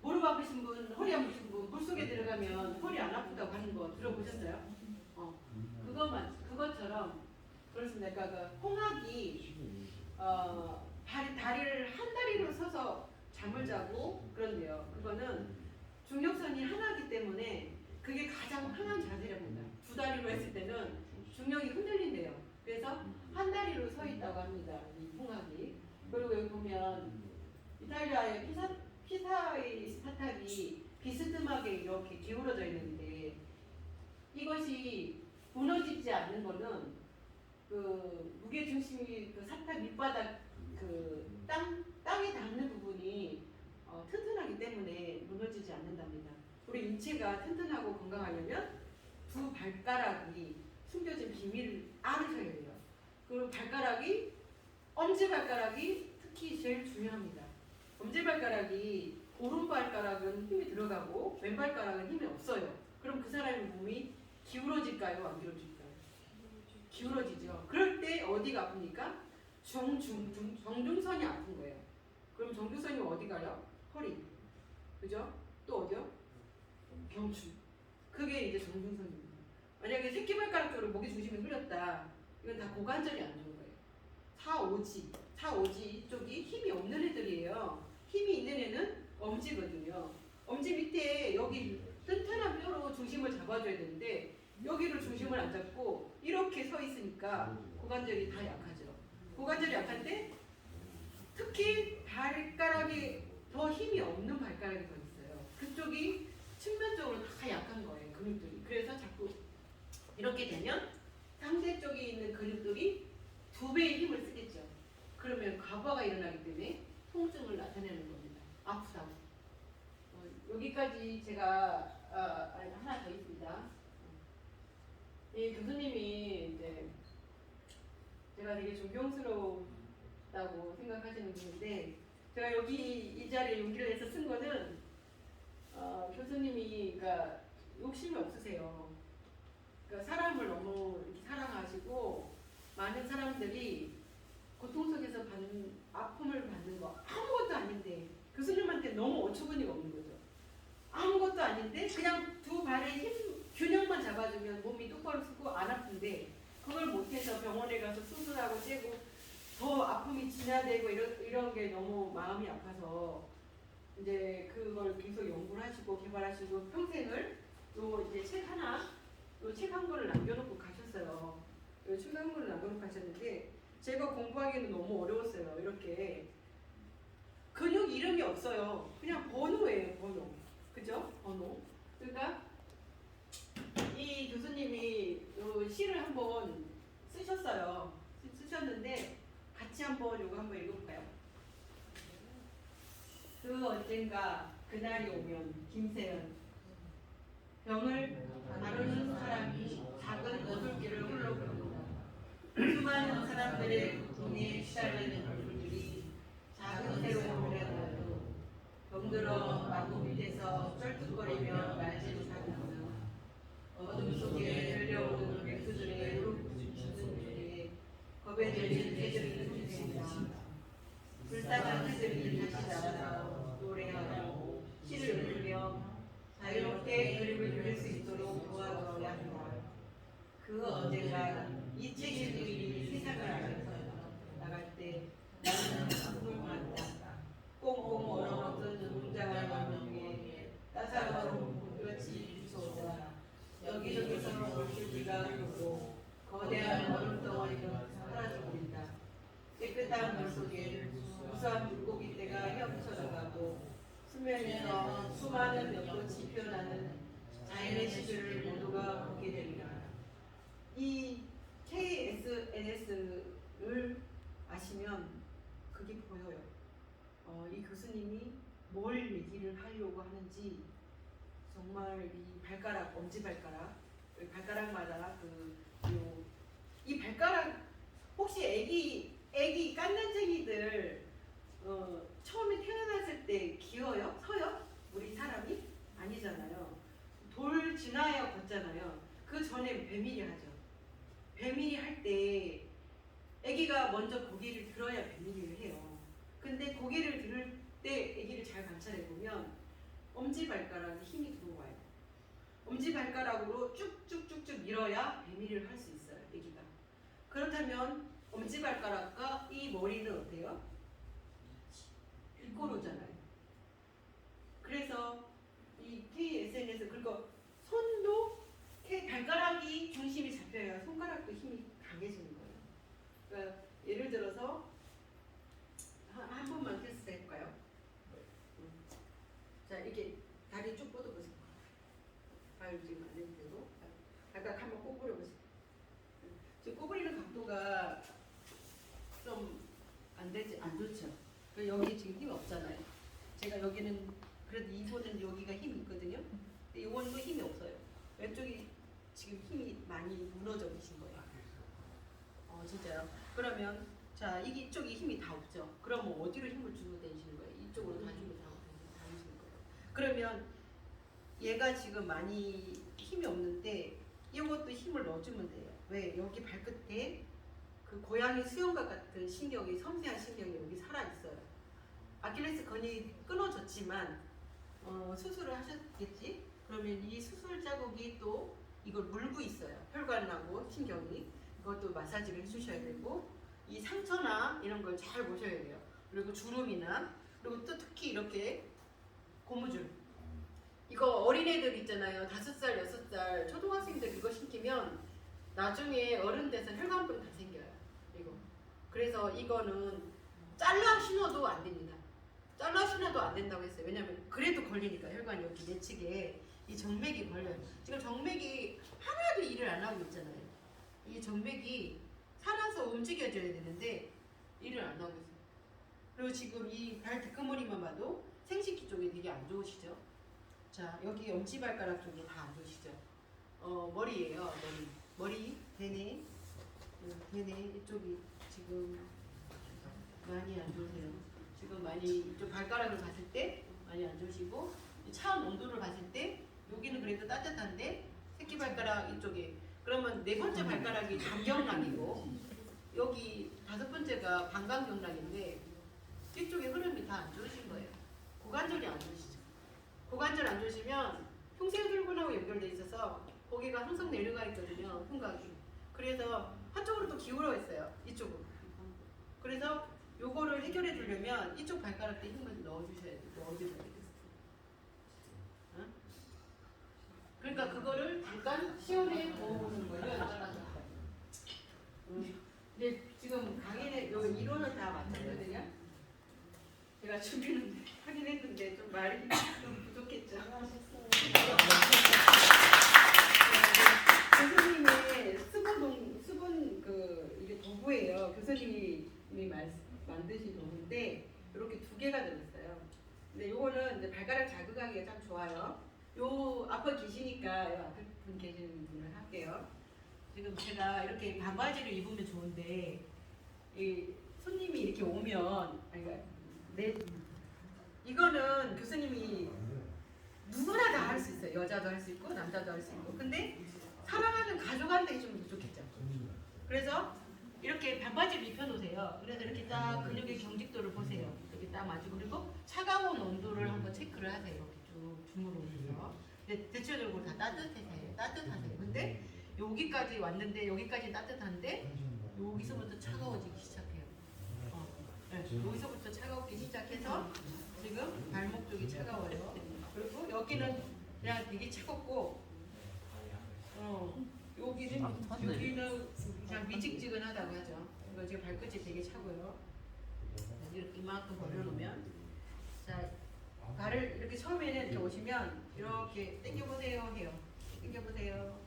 무릎 아프신 분, 허리 아프신 분, 물속에 들어가면 허리 안 아프다고 하는 거 들어보셨어요? 그것처럼 그렇습니다. 그러니까 그 홍학이 다리를 한 다리로 서서 잠을 자고 그런데요. 그거는 중력선이 하나이기 때문에 그게 가장 편한 자세랍니다. 두 다리로 했을 때는 중력이 흔들린대요. 그래서 한 다리로 서 있다고 합니다. 이 홍학이. 그리고 여기 보면 이탈리아의 피사의 사탑이 비스듬하게 이렇게 기울어져 있는데 이것이 무너지지 않는 거는 그 무게 중심이 그 사탑 밑바닥 그 땅에 닿는 부분이 튼튼하기 때문에 무너지지 않는답니다. 우리 인체가 튼튼하고 건강하려면 두 발가락이 숨겨진 비밀을 알으셔야 돼요. 그리고 엄지발가락이 특히 제일 중요합니다. 엄지발가락이 오른발가락은 힘이 들어가고 왼발가락은 힘이 없어요. 그럼 그 사람의 몸이 기울어질까요? 안 기울어질까요? 기울어지죠. 그럴 때 어디가 아픕니까? 정중선이 아픈 거예요. 그럼 정중선이 어디 가요? 허리. 그죠? 또 어디요? 경추. 그게 이제 정중선입니다. 만약에 새끼발가락 쪽으로 목의 중심이 흘렸다. 이건 다 고관절이 안 좋은 거예요. 4, 5지 쪽이 힘이 없는 애들이에요. 힘이 있는 애는 엄지거든요. 엄지 밑에 여기 튼튼한 뼈로 중심을 잡아줘야 되는데 여기를 중심을 안 잡고 이렇게 서 있으니까 고관절이 다 약하죠. 고관절이 약한데 특히 발가락이 더 힘이 없는 발가락이 더 있어요. 그쪽이 측면적으로 다 약한 거예요. 근육들이. 그래서 자꾸 이렇게 되면 상대 쪽에 있는 근육들이 2배의 힘을 쓰겠죠. 그러면 과부하가 일어나기 때문에 통증을 나타내는 겁니다. 아프다고. 여기까지 제가 하나 더 있습니다. 이 교수님이 이제 제가 되게 존경스럽다고 생각하시는 분인데 제가 여기 이 자리에 용기를 내서 쓴 거는 교수님이 그러니까 욕심이 없으세요. 그러니까 사람을 너무 이렇게 사랑하시고 많은 사람들이 고통 속에서 받는 아픔을 받는 거 아무것도 아닌데 교수님한테 너무 어처구니가 없는 거죠. 아무것도 아닌데 그냥 두 발의 힘 균형만 잡아주면 몸이 똑바로 서고 안 아픈데 그걸 못해서 병원에 가서 수술하고 째고 더 아픔이 진화되고 이런 게 너무 마음이 아파서 이제 그걸 계속 연구를 하시고 개발하시고 평생을 또 이제 책 한 권을 남겨놓고 가셨어요. 책 한 권을 남겨놓고 가셨는데 제가 공부하기에는 너무 어려웠어요. 이렇게 근육 이름이 없어요. 그냥 번호예요. 번호. 그죠? 번호. 그러니까 이 교수님이 시를 한번 쓰셨어요. 쓰셨는데 같이 한번 이거 한번 읽어볼까요? 그 언젠가 그날이 오면 김세연 병을 다루는 사람이 작은 어둠 사람들의 고통에 시달리는 얼굴들이 작은 새로 보내더라도 병들어 나무 밑에서 쩔뚝거리며 말지 못하는 어둠 속에 들려오는 백수들의 울음짖는 소리에 겁에 들린 새들이 소리칩니다. 불쌍한 새들이 다시 나와서 노래하고 시를 읽으며 자유롭게 그림을 그릴 수 있도록 도와줘야 한다. 그 언젠가 이 책의 그림이 세상을 알면서 나갈 때 나는 꿈을 꾸었다. 꽁꽁 얼어붙은 웅장한 원명에 따사로운 햇볕이 비춰오자 여기저기서 물줄기가 흐르고 거대한 얼음 덩어리가 사라져버린다. 깨끗한 물속에 무수한 물고기 떼가 헤엄쳐나가고 수면에서 수많은 연꽃이 피어나는 자연의 시들을 모두가 보게 되리라. 이 KSNS를 아시면 그게 보여요. 이 교수님이 뭘 얘기를 하려고 하는지 정말 이 발가락, 엄지발가락, 발가락마다 이 발가락 혹시 애기 깐난쟁이들 처음에 태어났을 때 기어요? 서요? 우리 사람이? 아니잖아요. 돌 지나야 걷잖아요. 그 전에 배밀이 하죠. 배밀이 할 때 아기가 먼저 고개를 들어야 배밀이를 해요. 근데 고개를 들을 때 아기를 잘 관찰해 보면 엄지발가락에 힘이 들어와요. 엄지발가락으로 쭉쭉쭉쭉 밀어야 배밀이를 할 수 있어요. 아기가. 그렇다면 엄지발가락과 이 머리는 어때요? 일꼬로잖아요. 그래서 이 KSNS 그리고 손도 발가락이 중심이 잡혀야 손가락도 힘이 강해지는 거예요. 그러니까 예를 들어서 한 번만 테스트 해볼까요? 자 이렇게 다리 쭉 뻗어보세요. 발 지금 안 해도 되고 발가락 한번 꼬부려 보세요. 지금 꼬부리는 각도가 좀 안 좋죠. 여기 지금 힘이 없잖아요. 제가 여기는 그래도 이거는 여기가 힘이 있거든요. 근데 이거는 힘이 없어요. 왼쪽이 지금 힘이 많이 무너져 계신 거예요. 진짜요. 그러면 자 이쪽이 힘이 다 없죠. 그럼 뭐 어디로 힘을 주고 다니시는 거예요? 이쪽으로 다 주고 다니시는 거예요. 그러면 얘가 지금 많이 힘이 없는데 이것도 힘을 넣어주면 돼요. 왜? 여기 발끝에 그 고양이 수염과 같은 신경이 섬세한 신경이 여기 살아 있어요. 아킬레스 건이 끊어졌지만 수술을 하셨겠지? 그러면 이 수술 자국이 또 이걸 물고 있어요. 혈관하고 신경이. 이것도 마사지를 해주셔야 되고 이 상처나 이런 걸 잘 보셔야 돼요. 그리고 주름이나 그리고 또 특히 이렇게 고무줄. 이거 어린애들 있잖아요. 5살, 6살 초등학생들 이거 신기면 나중에 어른 돼서 혈관병 다 생겨요. 이거. 그래서 이거는 잘라 신어도 안 됩니다. 잘라 신어도 안 된다고 했어요. 왜냐면 그래도 걸리니까 혈관이 여기 내측에 이 정맥이 걸려요. 지금 정맥이 하나도 일을 안 하고 있잖아요. 이 정맥이 살아서 움직여줘야 되는데 일을 안 하고 있어요. 그리고 지금 이 발 뒷거머리만 봐도 생식기 쪽이 되게 안 좋으시죠? 자 여기 엄지발가락 쪽이 다 안 좋으시죠? 머리예요. 머리 대뇌 이쪽이 지금 많이 안 좋으세요. 지금 많이 이쪽 발가락을 봤을 때 많이 안 좋으시고 차원 온도를 봤을 때 여기는 그래도 따뜻한데 새끼발가락 이쪽에 그러면 4번째 발가락이 단경락이고 여기 5번째가 방광경락인데 이쪽에 흐름이 다 안 좋으신 거예요. 고관절이 안 좋으시죠. 고관절 안 좋으시면 흉쇄혈관하고 연결돼 있어서 거기가 항상 내려가 있거든요. 흉곽이. 그래서 한쪽으로 또 기울어 있어요. 이쪽으로. 그래서 요거를 해결해 주려면 이쪽 발가락에 힘을 넣어주셔야 돼요. 넣어주셔야 돼요. 그러니까 그거를 잠깐 시험에 넣어보는 거예요. 근데 지금 강의는 요 이론은 다 맞췄거든요. 제가 준비는 하긴 했는데 좀 말이 좀 부족했죠. 교수님의 수분 이게 도구예요. 교수님이 만드신 도구인데 이렇게 2개가 들었어요. 근데 요거는 이제 발가락 자극하기가 참 좋아요. 요 앞에 계시니까 요 앞에 분 계시는 분을 할게요. 지금 제가 이렇게 반바지를 입으면 좋은데 이 손님이 이렇게 오면 그러니까 이거는 교수님이 누구나 다 할 수 있어요. 여자도 할 수 있고 남자도 할 수 있고. 근데 사랑하는 가족한테 좀 부족했죠. 그래서 이렇게 반바지를 입혀놓으세요. 그래서 이렇게 딱 근육의 경직도를 보세요. 이렇게 딱 맞고 그리고 차가운 온도를 한번 체크를 하세요. 이렇게 쭉 줌으로 해서. 근데 대체적으로 다 따뜻하세요. 근데 여기까지 왔는데 여기까지 따뜻한데 여기서부터 차가워지기 시작해요. 네, 여기서부터 차가워지기 시작해서 지금 발목 쪽이 차가워요. 그리고 여기는 그냥 되게 차갑고 여기는 그냥 미직지근하다고 하죠. 이거 지금 발끝이 되게 차고요. 이렇게 이만큼 벌려놓으면 자 발을 이렇게 처음에는 이렇게 오시면 이렇게 당겨보세요 해요. 당겨보세요.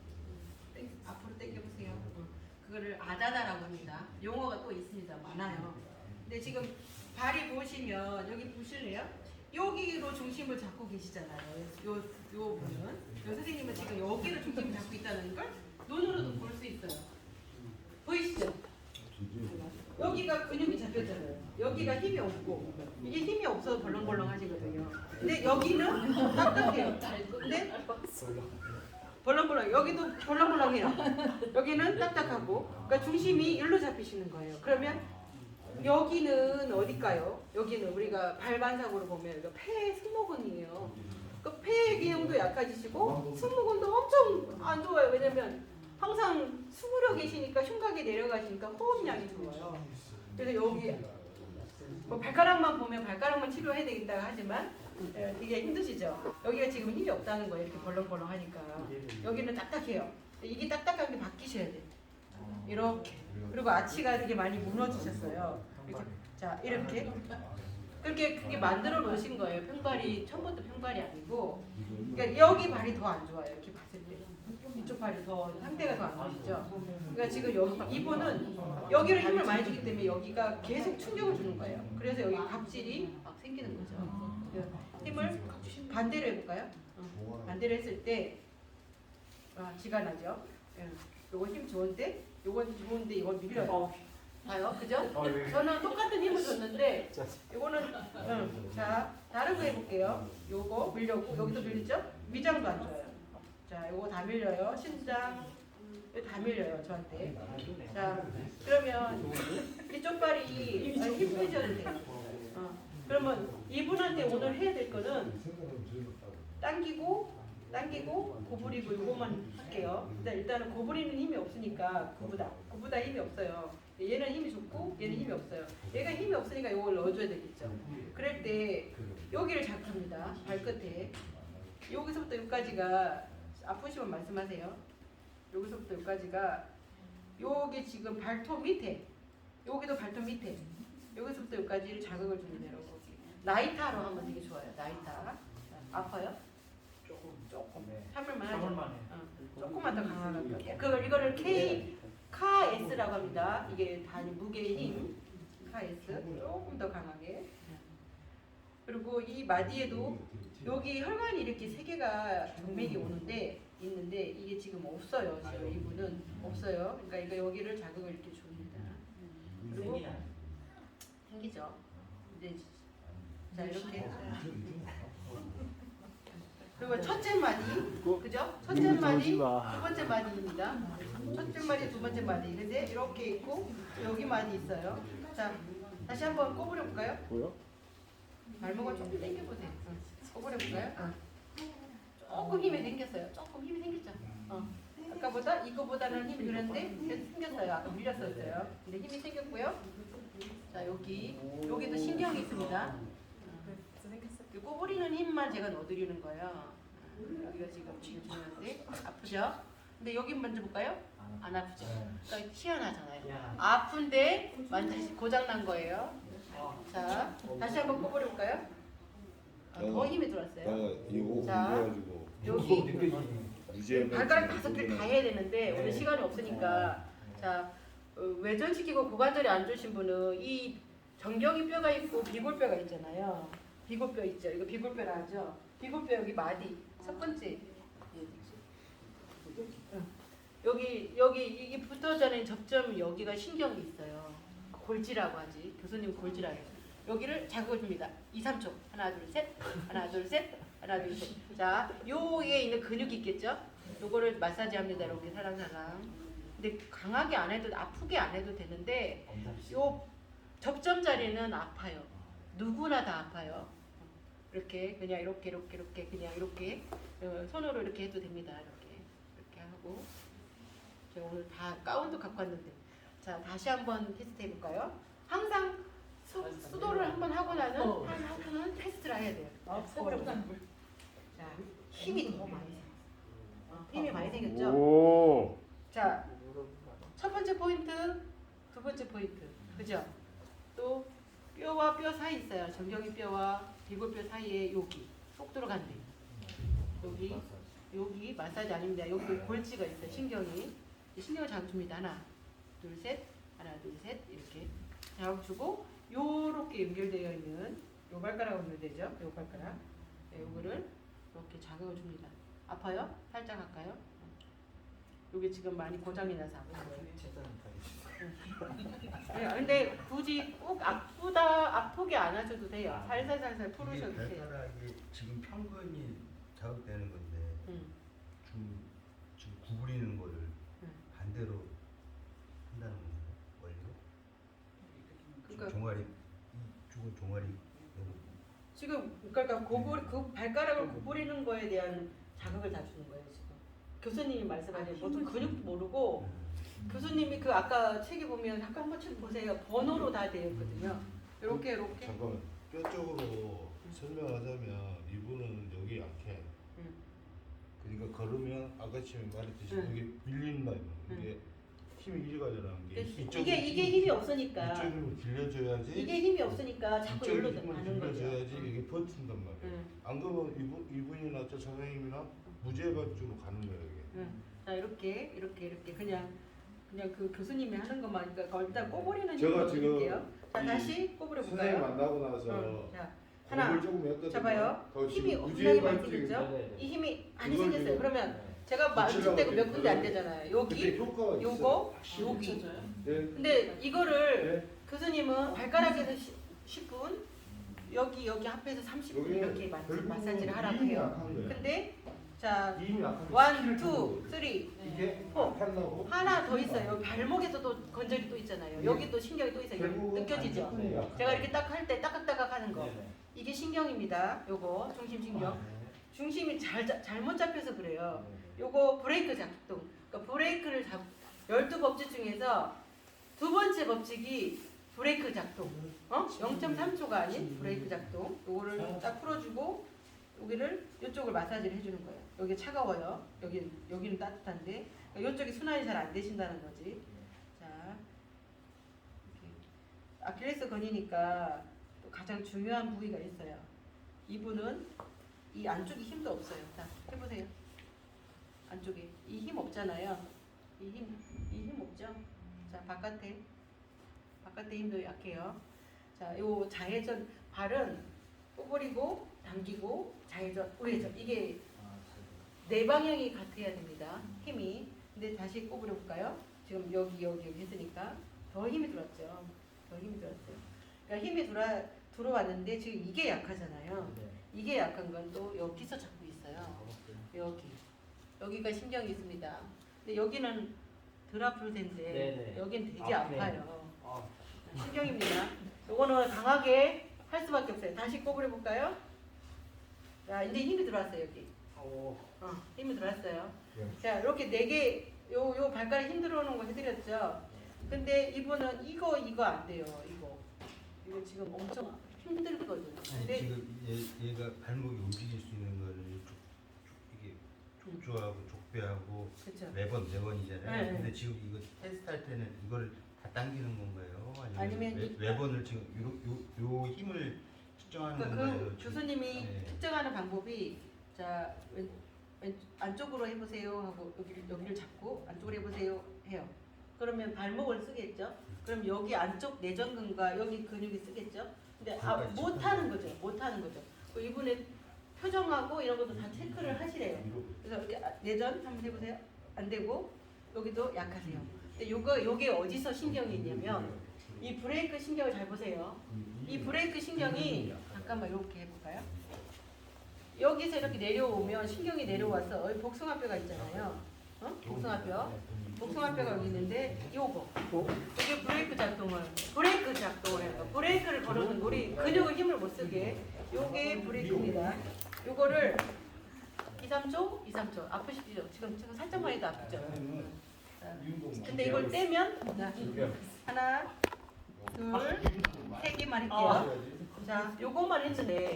앞으로 당겨보세요. 그거를 아다다라고 합니다. 용어가 또 있습니다. 많아요. 근데 지금 발이 보시면 여기 보실래요? 여기로 중심을 잡고 계시잖아요. 요 분은 요 선생님은 지금 여기로 중심을 잡고 있다는 걸 눈으로도 볼 수 있어요. 보이시죠? 여기가 근육이 잡혔잖아요. 여기가 힘이 없고 이게 힘이 없어서 벌렁벌렁 하시거든요. 근데 여기는 딱딱해요. 근데 벌렁벌렁 여기도 벌렁벌렁해요. 여기는 딱딱하고 그러니까 중심이 일로 잡히시는 거예요. 그러면 여기는 어딜까요? 여기는 우리가 발반상으로 보면 이거 폐 승모근이에요. 그 폐 기능도 약해지시고 승모근도 엄청 안 좋아요. 왜냐면 항상 수그려 계시니까 흉곽이 내려가시니까 호흡량이 좋아요. 그래서 여기 뭐 발가락만 보면 발가락만 치료해야 되겠다 하지만 되게 힘드시죠. 여기가 지금 힘이 없다는 거예요. 이렇게 벌렁벌렁 하니까 여기는 딱딱해요. 이게 딱딱한 게 바뀌셔야 돼요. 이렇게 그리고 아치가 되게 많이 무너지셨어요. 이렇게 자 이렇게 그렇게 그게 만들어 놓으신 거예요. 평발이 처음부터 평발이 아니고 그러니까 여기 발이 더 안 좋아요. 이렇게 봤을 때 이쪽 발이 더 상태가 더 안 좋으시죠. 그러니까 지금 여기 이분은 여기를 힘을 많이 주기 때문에 여기가 계속 충격을 주는 거예요. 그래서 여기 각질이 막 생기는 거죠. 힘을 반대로 해볼까요? 반대로 했을 때 지가 나죠. 요거 힘 좋은데 요건 좋은데 이건 밀려요. 봐요, 그죠? 저는 똑같은 힘을 줬는데 요거는 자 다른 거 해볼게요. 요거 밀렸고 여기도 밀리죠? 위장도 안 좋아요. 자 요거 다 밀려요. 신장 이거 다 밀려요 저한테. 자 그러면 이쪽 발이 힘 빼셔야 돼요. 그러면 이분한테 오늘 해야 될 거는 당기고 구부리고 요것만 할게요. 일단은 구부리는 힘이 없으니까 구부다 힘이 없어요. 얘는 힘이 좋고 얘는 힘이 없어요. 얘가 힘이 없으니까 요걸 넣어줘야 되겠죠. 그럴 때 여기를 잡습니다. 발끝에 여기서부터 여기까지가 아프시면 말씀하세요. 여기서부터 여기까지가 여기 지금 발톱 밑에 여기도 발톱 밑에 여기서부터 여기까지를 자극을 주면 돼요. 나이타로 하면 되게 좋아요. 나이타 아파요? 조금 참을만 하죠. 조금만 더 강하게 이거를 카S라고 합니다. 이게 단위 무게의 힘 카S 조금 더 강하게. 그리고 이 마디에도 여기 혈관이 이렇게 세 개가 동맥이 있는데 이게 지금 없어요. 지금 이분은 없어요. 그러니까 이거 여기를 자극을 이렇게 줍니다. 그리고 생기죠. 이제 자 이렇게. 그리고 첫째 마디, 그죠? 첫째 마디, 두 번째 마디입니다. 첫째 마디, 두 번째 마디. 근데 이렇게 있고 여기 마디 있어요. 자, 다시 한번 꼬부려 볼까요? 뭐요? 발목을 조금 당겨보세요. 꼬부려 볼까요? 조금 힘이 생겼어요. 조금 힘이 생겼죠. 아까보다 이거보다는 힘이 그런데 생겼어요. 아까 밀렸었어요. 근데 힘이 생겼고요. 자 여기도 신경이 있습니다. 꼬부리는 힘만 제가 넣어드리는 거예요. 여기가 지금 중요한데 아프죠? 근데 여기 만져볼까요? 안 아프죠? 그러니까 희한하잖아요. 아픈데 고장난 거예요. 자 다시 한번 꼬부려 볼까요? 더 힘이 들어왔어요. 이거 자, 여기 발가락 5개 다 해야 되는데 오늘 시간이 없으니까 자 외전시키고 고관절이 안 좋으신 분은 이 정경이 뼈가 있고 비골뼈가 있잖아요. 비골뼈 있죠. 이거 비골뼈라 하죠. 비골뼈 여기 마디 첫 번째 여기 이게 붙어 자는 접점 여기가 신경이 있어요. 골지라고 하지. 교수님 골지라고 해요. 여기를 자극을 줍니다. 2, 3초. 하나, 둘, 셋. 하나, 둘, 셋. 하나, 둘, 셋. 자, 요에 있는 근육이 있겠죠? 요거를 마사지합니다. 이렇게 살랑살랑. 근데 강하게 안 해도 아프게 안 해도 되는데 요 접점 자리는 아파요. 누구나 다 아파요. 이렇게 그냥 이렇게 그냥 이렇게 손으로 이렇게 해도 됩니다. 이렇게 하고 제가 오늘 다 가운도 갖고 왔는데 자 다시 한번 테스트 해볼까요? 항상 수도를 한번 하고 나는 한 하루는 테스트를 해야 돼요. 자 힘이 더 많이 생겼어. 힘이 많이 생겼죠? 오. 자 첫 번째 포인트, 두 번째 포인트, 그죠? 또 뼈와 뼈 사이 있어요. 정경이 뼈와 비골뼈 사이에 여기 쏙 들어간대. 여기 마사지 아닙니다. 여기 골지가 있어요. 신경이 자극 줍니다. 하나, 둘, 셋, 하나, 둘, 셋 이렇게 자극 주고 요렇게 연결되어 있는 요 발가락 연결되죠. 요 발가락. 네, 요거를 이렇게 자극을 줍니다. 아파요? 살짝 할까요? 요게 지금 많이 고장이 나서 아픈 거예요. 네, 근데 굳이 꼭 아프게 안 하셔도 돼요. 살살살살 풀으셔도 이게 돼요. 발가락이 지금 평근이 자극되는 건데 음. 지금 구부리는 거를 음. 반대로 한다는 건가요? 원래? 그러니까 종아리 이쪽은 종아리 지금 그러니까 그 발가락을 구부리는 거에 대한 자극을 다 주는 거예요 지금. 교수님이 말씀하신 보통 근육도 모르고 교수님이 그 아까 책에 보면 아까 한번 책 보세요. 번호로 다 되어 있거든요. 이렇게 잠깐만 뼈 쪽으로 설명하자면 이분은 여기 약해. 그러니까 걸으면 아까처럼 말했듯이 여기 밀리는 말이야. 이게 힘이 이리 가잖아. 이게 힘이 없으니까. 이쪽으로 길려줘야지. 이게 힘이 없으니까 자꾸 이쪽으로 여기로 힘을 가는 거죠. 길려줘야지 이게 버틴단 말이야. 안 그러면 이분이나 저 선생님이나 무죄반쪽으로 가는 거야 이게. 자 이렇게 그냥 그 교수님이 하는 것만 그러니까 일단 꼬부리는 제가 힘을 지금 드릴게요. 자 다시 꼬부려 선생님 볼까요? 만나고 나서 자 하나 공을 조금 했거든요. 잡아요. 더 지금 힘이 무죄 엄청나게 많이 반쪽이 생겼죠? 이 힘이 많이 그걸 생겼어요. 지금 그러면 제가 붙이려고 만질 때가 몇 군데 안 했는데 되잖아요. 여기, 근데 효과가 요거, 있어요. 여기. 네. 근데 이거를 네. 교수님은 발가락에서 10분, 여기 합에서 30분 이렇게 마사지를 하라고 힘이 해요. 약한 거예요. 근데 자 힘이 약한 1, 2, 3 이게 포. 하려고 하나 더 있어요. 여기 발목에서도 관절이 또 있잖아요. 여기 또 신경이 또 있어요. 여기 느껴지죠? 제가 이렇게 딱 할 때 따깍따깍 하는 거. 이게 신경입니다. 요거 중심신경. 중심이 잘못 잡혀서 그래요. 요거 브레이크 작동. 그러니까 브레이크를 12법칙 중에서 두 번째 법칙이 브레이크 작동. 0.3초가 아닌 브레이크 작동. 요거를 딱 풀어주고 여기를 이쪽을 마사지를 해주는 거예요. 여기 차가워요. 여기는 따뜻한데 이쪽이 순환이 잘 안 되신다는 거지. 자, 이렇게. 아킬레스 건이니까 또 가장 중요한 부위가 있어요. 이분은 이 안쪽에 힘도 없어요. 자, 해보세요. 안쪽에 이 힘 없잖아요. 이 힘 없죠. 자, 바깥에 힘도 약해요. 자, 요 좌회전 발은 꼬부리고 당기고 좌회전 우회전 이게 네 방향이 같아야 됩니다. 힘이. 근데 다시 꼬부려 볼까요? 지금 여기 했으니까 더 힘이 들어왔죠. 그러니까 힘이 들어왔는데 지금 이게 약하잖아요. 이게 약한 건 또 여기서 잡고 있어요. 여기가 신경이 있습니다. 근데 여기는 덜 아플 텐데 여긴 되게 아파요. 신경입니다. 요거는 강하게 할 수밖에 없어요. 다시 꼬부려 볼까요? 자, 이제 힘이 들어왔어요 여기. 힘이 들어왔어요. 자, 이렇게 4개 요 발가락 힘 들어오는 거 해드렸죠. 근데 이분은 이거 안 돼요. 이거 지금 엄청 힘들거든요. 아니 근데 지금 얘가 발목이 움직일 수 있는 거를 이게 족조하고 족배하고 그쵸. 외번이잖아요. 네. 근데 지금 이거 테스트할 때는 이거를 다 당기는 건가요? 아니면 외번을 지금 요 힘을 측정하는 그러니까 건가요? 그 교수님이 네. 측정하는 방법이 자 안쪽으로 해보세요 하고 여기를 잡고 안쪽으로 해보세요 해요. 그러면 발목을 쓰겠죠. 그럼 여기 안쪽 내전근과 여기 근육이 쓰겠죠. 근데 못하는 거죠. 이분의 표정하고 이런 것도 다 체크를 하시래요. 그래서 이렇게 내전 한번 해보세요. 안 되고 여기도 약하세요. 근데 요게 어디서 신경이 있냐면 이 브레이크 신경을 잘 보세요. 이 브레이크 신경이 잠깐만 이렇게 해볼까요? 여기서 이렇게 내려오면 신경이 내려와서 여기 복숭아뼈가 있잖아요. 어? 복숭아뼈. 복숭아뼈가 여기 있는데 요거 이게 브레이크 작동을 해요. 브레이크를 걸어는 우리 근육을 힘을 못 쓰게 요게 브레이크입니다. 요거를 2, 3초 아프시죠? 지금 살짝만 해도 아프죠? 자, 근데 이걸 떼면 자, 하나 둘 3개만 할게요. 자 요거만 했는데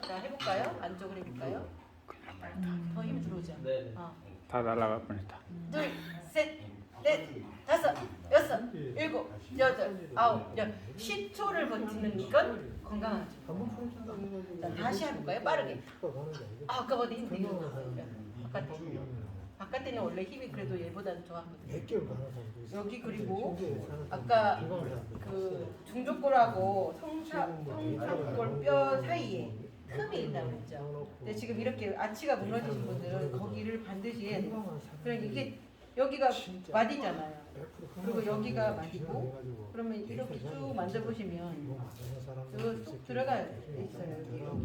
자 해볼까요? 안쪽으로 해볼까요? 더 힘 들어오죠? 네. 다 날아갈 뻔했다. 둘, 셋, 넷, 다섯, 여섯, 일곱, 여덟, 아홉, 열. 10초를 버티는 건 건강하죠. 자, 다시 해볼까요? 빠르게. 아까보다 힘 되게 바깥에는 원래 힘이 그래도 얘보다는 좋았거든요. 여기 그리고 아까 그 중족골하고 성사골 뼈 사이에 틈이 있다고 했죠. 근데 지금 이렇게 아치가 무너지신 분들은 거기를 반드시 해야 돼요. 그러니까 이게 여기가 마디잖아요. 그리고 여기가 마디고 그러면 이렇게 쭉 만져보시면 쭉 들어가 있어요.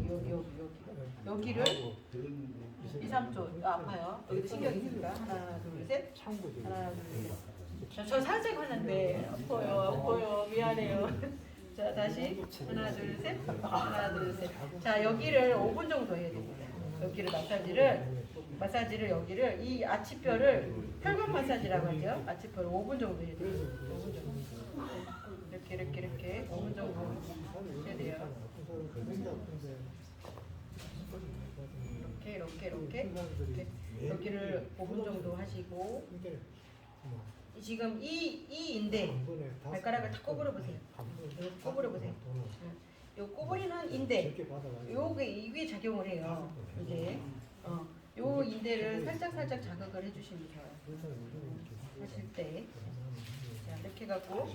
여기를 2, 3초 아파요. 여기도 신경이 있으니까 하나 둘 셋 하나 둘 셋. 저 살색 하는데 아파요 미안해요. 자 다시 하나 둘 셋 하나 둘 셋. 자 여기를 5분 정도 해야 됩니다. 여기를 마사지를 여기를 이 아치뼈를 혈관 마사지라고 하죠. 아치뼈를 5분 정도 해야 돼요. 5분 정도. 이렇게 5분 정도 해야 돼요. 이렇게 여기를 5분 정도 하시고 지금 이 인대 발가락을 탁 꼬부려 보세요. 꼬부려 보세요. 요 꼬부리는 인대 요게 이게 작용을 해요. 이제 요 인대를 살짝 자극을 해주시면 좋아요. 하실 때 자, 이렇게 갖고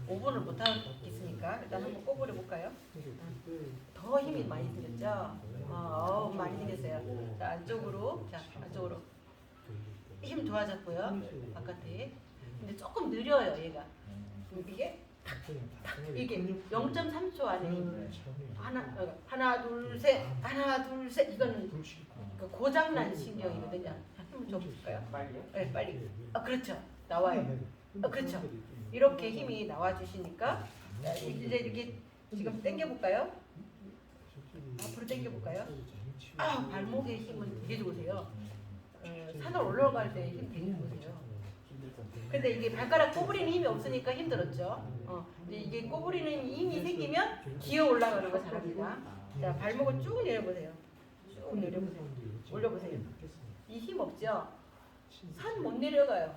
5분을 못 하겠으니까 일단 한번 꼬부려 볼까요? 더 힘이 많이 들었죠? 많이 생겼어요. 자, 안쪽으로 힘 좋아졌고요. 바깥에. 근데 조금 느려요, 얘가. 이게 0.3초 안에 하나 둘 셋 이거는 그 고장난 신경이거든요. 자, 힘을 좀 볼까요? 빨리요? 네, 빨리. 그렇죠. 나와요. 그렇죠. 이렇게 힘이 나와 주시니까 이제 이렇게 지금 당겨 볼까요? 앞으로 당겨 볼까요? 발목에 힘은 되게 좋으세요. 산을 올라갈 때 힘 되게 좋으세요. 근데 이게 발가락 꼬부리는 힘이 없으니까 힘들었죠. 근데 이게 꼬부리는 힘이 생기면 기어 올라가는 거 잘합니다. 자, 발목을 쭉 내려보세요. 쭉 내려보세요. 올려보세요. 이 힘 없죠? 산 못 내려가요.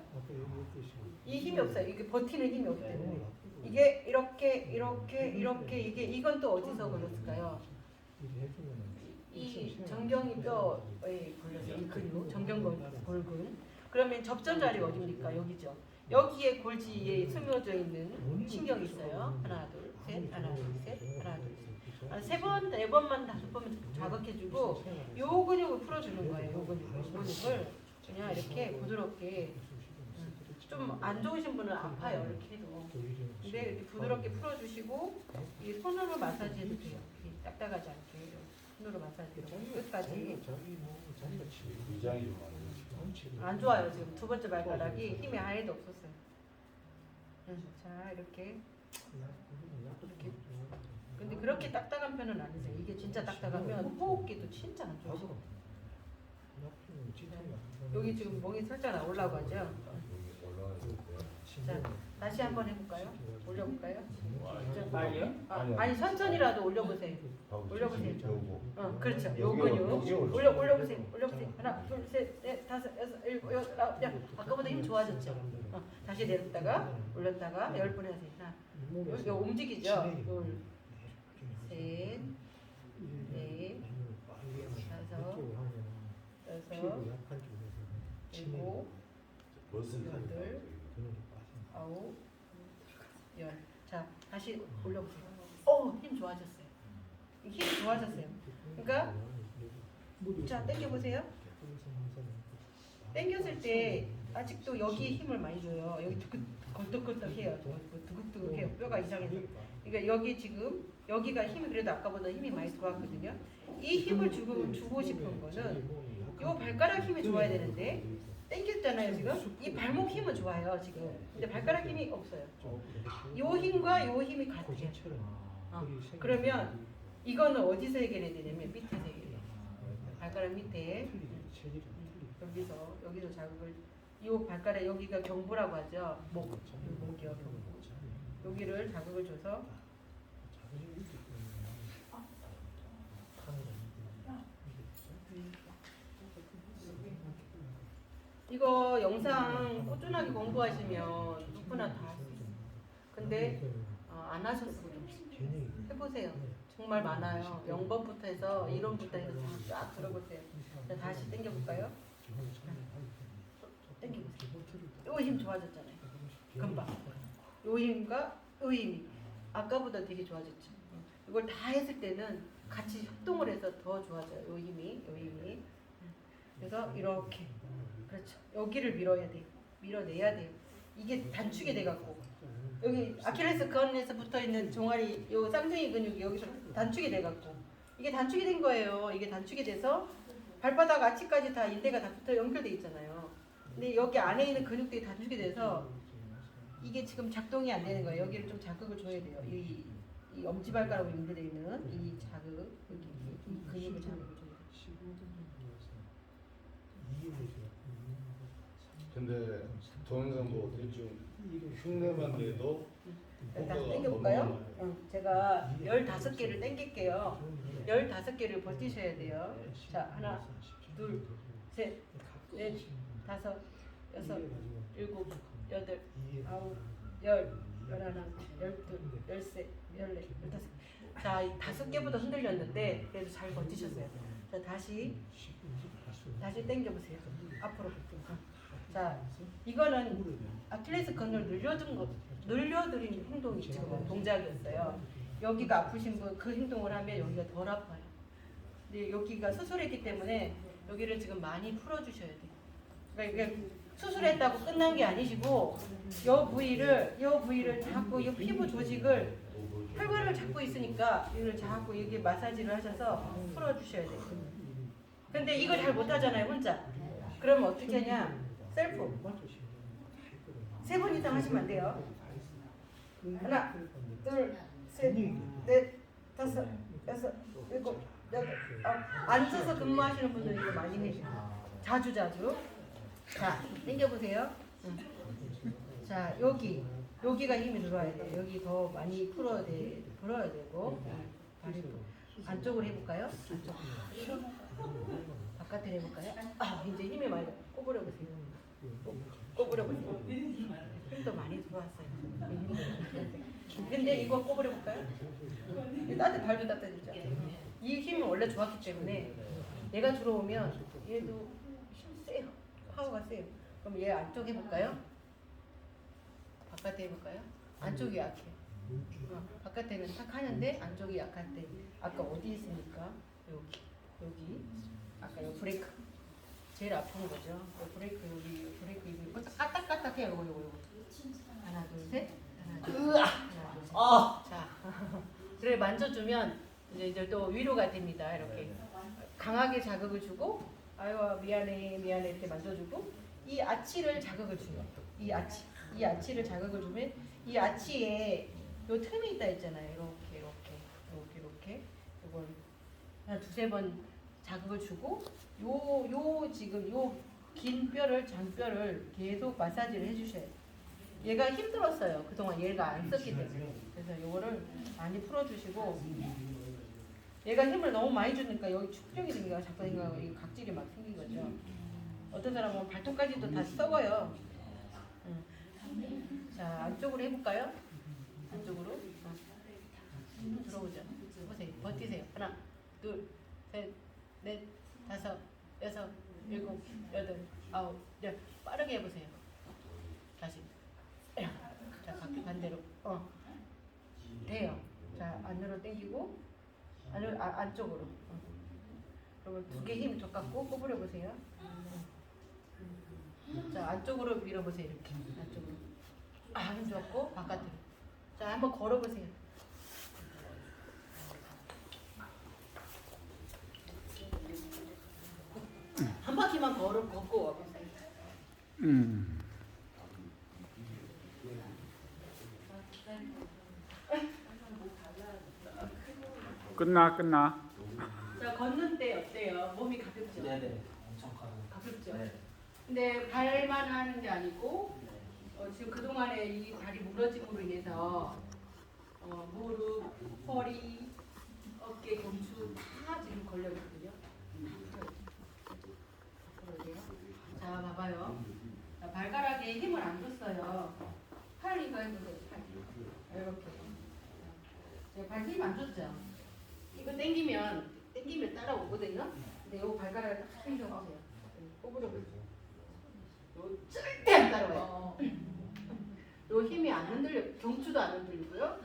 이 힘이 없어요. 이게 버티는 힘이 없기 때문에. 이게 이게 이건 또 어디서 걸렸을까요? 이 정경이 뼈에 걸려서 이 근육, 정경골근. 그러면 접점 자리가 어디입니까? 여기죠. 여기에 골지에 스며져 있는 신경이 있어요. 하나, 둘, 셋, 하나, 둘, 셋, 하나, 둘, 셋. 세 번, 네 번만, 5번만 자극해주고 요 근육을 풀어주는 거예요. 요 근육을 그냥 이렇게 부드럽게 좀 안 좋으신 분은 아파요. 이렇게 해도. 근데 이렇게 부드럽게 풀어주시고 이 손으로 마사지해도 돼요. 이렇게 딱딱하지 않게 손으로 마사지로 끝까지. 위장이 안 좋아요. 지금 두 번째 발가락이 힘이 아예도 없었어요. 자 이렇게. 근데 그렇게 딱딱한 편은 아니세요. 이게 진짜 딱딱하면 호흡기도 진짜 안 좋으시고. 여기 지금 멍이 살짝 올라오고 하죠. 자 다시 한번 해볼까요? 올려볼까요? 빨리요? 아니 천천히라도 올려보세요. 올려보세요. 그렇죠. 요 근육 올려보세요. 하나, 둘, 셋, 넷, 다섯, 여섯, 일곱, 여덟, 아홉. 아까보다 힘 좋아졌죠. 다시 내렸다가 올렸다가 10번 하세요. 하나, 여기 움직이죠. 둘, 셋, 넷, 다섯, 여섯, 일곱, 여덟, 아홉, 열. 자 다시 올려보세요. 힘 좋아졌어요. 힘이 좋아졌어요. 그러니까 자 당겨보세요. 당겼을 때 아직도 여기에 힘을 많이 줘요. 여기 걸떡걸떡해요. 두근두근해요. 뼈가 이상해서. 그러니까 여기 지금 여기가 힘이 그래도 아까보다 힘이 많이 들어왔거든요. 이 힘을 주고 싶은 거는 요 발가락 힘이 좋아야 되는데 당겼잖아요 지금. 이 발목 힘은 좋아요 지금. 근데 발가락 힘이 없어요. 요 힘과 요 힘이 같아요. 그러면 이거는 어디서 해결해야 되냐면 밑에서 해결해요. 발가락 밑에 여기서 자극을 이 발가락 여기가 경부라고 하죠. 목이요 경부. 여기를 자극을 줘서 이거 영상 꾸준하게 공부하시면 누구나 다 할 수 있어요. 근데 안 하셔서 그래요. 해보세요. 정말 많아요. 0번부터 해서 이론부터 해서 쫙 들어보세요. 자, 다시 당겨볼까요? 당겨보세요. 요 힘 좋아졌잖아요. 금방. 요 힘과 요 힘이 아까보다 되게 좋아졌죠. 이걸 다 했을 때는 같이 협동을 해서 더 좋아져요. 요 힘이. 그래서 이렇게. 그렇죠. 여기를 밀어야 돼요. 밀어내야 돼요. 이게 단축이 돼갖고 여기 아킬레스건에서 붙어있는 종아리 요 쌍둥이 근육이 여기서 단축이 돼갖고 이게 단축이 된 거예요. 이게 단축이 돼서 발바닥 아치까지 다 인대가 다 붙어 연결돼 있잖아요. 근데 여기 안에 있는 근육들이 단축이 돼서 이게 지금 작동이 안 되는 거예요. 여기를 좀 자극을 줘야 돼요. 이 엄지발가락으로 연결돼 있는 이 자극, 이 근육을 자극을 줘야 돼요. 근데 동영상 보고 대충 흉내만 내도 일단 당겨볼까요? 제가 15개를 당길게요. 15개를 버티셔야 돼요. 자, 하나, 둘, 셋, 넷, 다섯, 여섯, 일곱, 여덟, 아홉, 열, 열하나, 열둘, 열셋, 열넷, 열다섯. 자, 5개보다 흔들렸는데 그래도 잘 버티셨어요. 자, 다시 당겨보세요. 앞으로. 자, 이거는 아킬레스건을 늘려드린 행동이 지금 동작이었어요. 여기가 아프신 분 그 행동을 하면 여기가 덜 아파요. 근데 여기가 수술했기 때문에 여기를 지금 많이 풀어주셔야 돼요. 그러니까 이게 수술했다고 끝난 게 아니시고 이 부위를 자꾸 이 피부 조직을 혈관을 잡고 있으니까 이걸 자꾸 여기 마사지를 하셔서 풀어주셔야 돼요. 근데 이걸 잘 못하잖아요 혼자. 그러면 어떻게 하냐? 셀프 3번 이상 하시면 안 돼요. 하나, 둘, 셋, 넷, 다섯, 여섯, 일곱, 여덟, 아홉. 앉아서 근무하시는 분들 이거 많이 해요. 자주. 자, 당겨보세요. 자, 여기가 힘이 들어와야 돼요. 여기 더 많이 풀어야 되고. 안쪽으로 해볼까요? 바깥에 해볼까요? 이제 힘이 많이 꼬부려보세요. 꼬부려보세요. 힘도 많이 들어왔어요. 근데 이거 꼬부려볼까요? 발도 따뜻해지죠? 이 힘은 원래 좋았기 때문에 얘가 들어오면 얘도 힘 세요. 파워가 세요. 그럼 얘 안쪽 해볼까요? 바깥에 해볼까요? 안쪽이 약해요. 바깥에는 탁 하는데 안쪽이 약할 때 아까 어디 있습니까? 여기 아까 요 브레이크 제일 아픈 거죠. 브레이크 이거 까딱까딱해요. 요거 하나 둘 셋 하나 둘 셋. 자 그래 만져주면 이제 또 위로가 됩니다. 이렇게 강하게 자극을 주고 아유 미안해 이렇게 만져주고 이 아치를 자극을 줘요. 이 아치를 자극을 주면 이 아치에 요 틈이 있다 했잖아요. 이렇게 이걸 한 2-3번 자극을 주고 요 지금 요 긴 뼈를 장뼈를 계속 마사지를 해주셔야 돼요. 얘가 힘들었어요. 그동안 얘가 안 썼기 때문에. 그래서 요거를 많이 풀어주시고 얘가 힘을 너무 많이 주니까 여기 축적이 생겨서 자꾸 생겨서 이 각질이 막 생긴 거죠. 어떤 사람은 발톱까지도 다 썩어요. 자 안쪽으로 해볼까요? 안쪽으로 들어오죠. 보세요. 버티세요. 하나, 둘, 셋, 넷, 다섯, 여섯, 일곱, 여덟, 아홉, 열. 빠르게 해보세요. 다시. 자 반대로. 돼요. 자 안으로 당기고 안쪽으로. 그러면 2개 힘 줘 갖고 꼬부려 보세요. 자 안쪽으로 밀어보세요. 이렇게 안쪽으로. 힘 좋고 바깥으로. 자, 한번 걸어보세요. 한 바퀴만 걷고 와보세요. 끝나. 자, 걷는 때 어때요? 몸이 가볍죠? 네네. 엄청 가벼워요. 가볍죠? 네. 근데 발만 하는 게 아니고 지금 그동안에 이 다리 무너짐으로 인해서 무릎, 허리, 어깨, 경추 다 지금 걸려있거든요. 자, 봐봐요. 자, 발가락에 힘을 안 줬어요. 팔 이거 해보세요. 팔. 이렇게. 발 힘 안 줬죠? 이거 당기면 따라오거든요. 근데 요 발가락을 딱 힘줘보세요. 꼬부려 보세요. 요 절대 안 따라와요. 요 힘이 안 흔들려, 경추도 안 흔들리고요.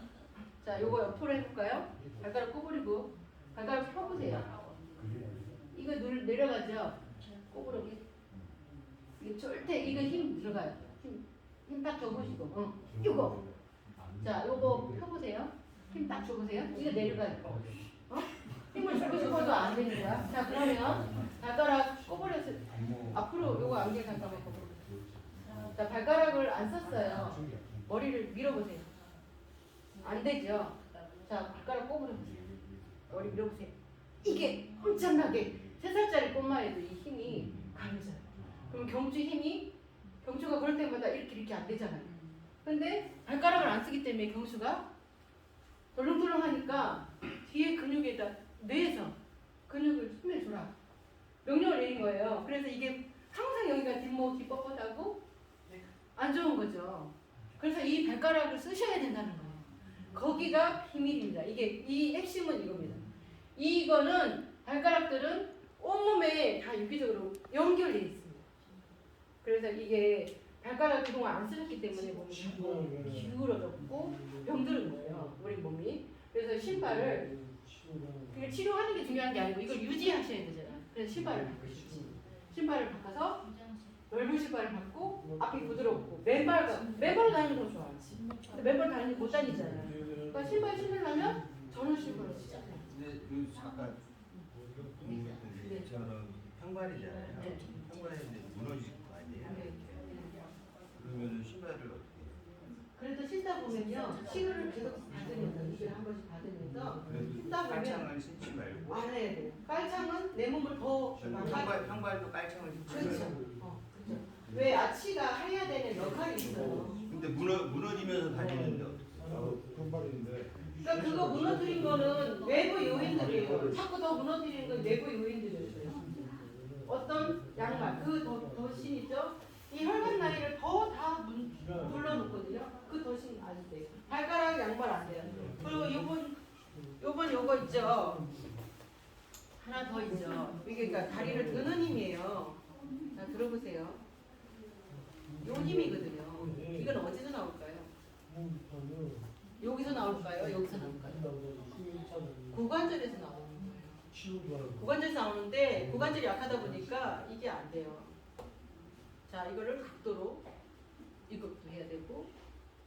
자, 요거 옆으로 해볼까요? 발가락 꼬부리고 발가락 펴보세요. 이거 내려가죠? 꼬부르게. 이게 절대 이거 힘 들어가요. 힘 딱 줘보시고, 요거. 자, 요거 펴보세요. 힘 딱 줘보세요. 이거 내려가요. 힘을 주고 싶어도 안 되는 거야. 자, 그러면 발가락 꼬부려서 앞으로 요거 안개 잠깐만 꼬부려. 자, 발가락을 안 썼어요. 머리를 밀어보세요. 안 되죠? 자, 발가락 꼬부려보세요. 머리 밀어보세요. 이게 엄청나게 3살짜리 꼬마에도 이 힘이 강해져요. 그럼 경추가 그럴 때마다 이렇게 안 되잖아요. 근데 발가락을 안 쓰기 때문에 경추가 덜렁덜렁 하니까 뒤에 근육에다 뇌에서 근육을 힘내줘라. 명령을 내린 거예요. 그래서 이게 항상 여기가 뒷목이 뻣뻣하고 안 좋은 거죠. 그래서 이 발가락을 쓰셔야 된다는 거예요. 거기가 비밀입니다. 이 핵심은 이겁니다. 이거는 발가락들은 온몸에 다 유기적으로 연결되어 있습니다. 그래서 이게 발가락 그동안 안 쓰셨기 때문에 몸이 기울어졌고 병드는 거예요. 우리 몸이. 그래서 신발을 치료하는 게 중요한 게 아니고 이걸 유지하셔야 되잖아요. 그래서 신발을 바꾸시죠. 신발을 바꿔서 넓은 신발을 받고 앞이 부드럽고 맨발로 다니는 거 좋아요. 근데 맨발 다니는 못 다니잖아요. 그러니까 신발 신으려면 저런 신발을 쓰잖아요. 근데 그 잠깐 저는 평발이잖아요. 네. 평발인데 무너질 거 아니에요? 네. 그러면 신발을 어떻게 해요? 그래도 신다 보면요. 치료를 계속 받으면서 이걸 한 번씩 받으면서 신다 보면 깔창을 신지 말고 안 해야 돼요. 깔창은 내 몸을 더 평발도 깔창을 신지 그렇죠. 말고. 그렇죠. 왜 아치가 해야 되는 역할이 있어요. 근데 무너지면서 다니는데 평발인데 그러니까 그거 무너뜨린 거는 외부 요인들이에요. 자꾸 더 무너뜨리는 건 내부 요인들이었어요. 어떤 양말, 그 덧신 있죠? 이 혈관 라인을 더 다 눌러놓거든요. 그 덧신 안 돼요. 발가락 양말 안 돼요. 그리고 요거 있죠? 하나 더 있죠? 이게 그러니까 다리를 드는 힘이에요. 자, 들어보세요. 요 힘이거든요. 이건 어디서 나올까요? 여기서 나올까요? 여기서 나올까요? 고관절에서 나오는 거예요. 고관절에서 나오는데 고관절이 약하다 보니까 이게 안 돼요. 자, 이거를 각도로 이것도 해야 되고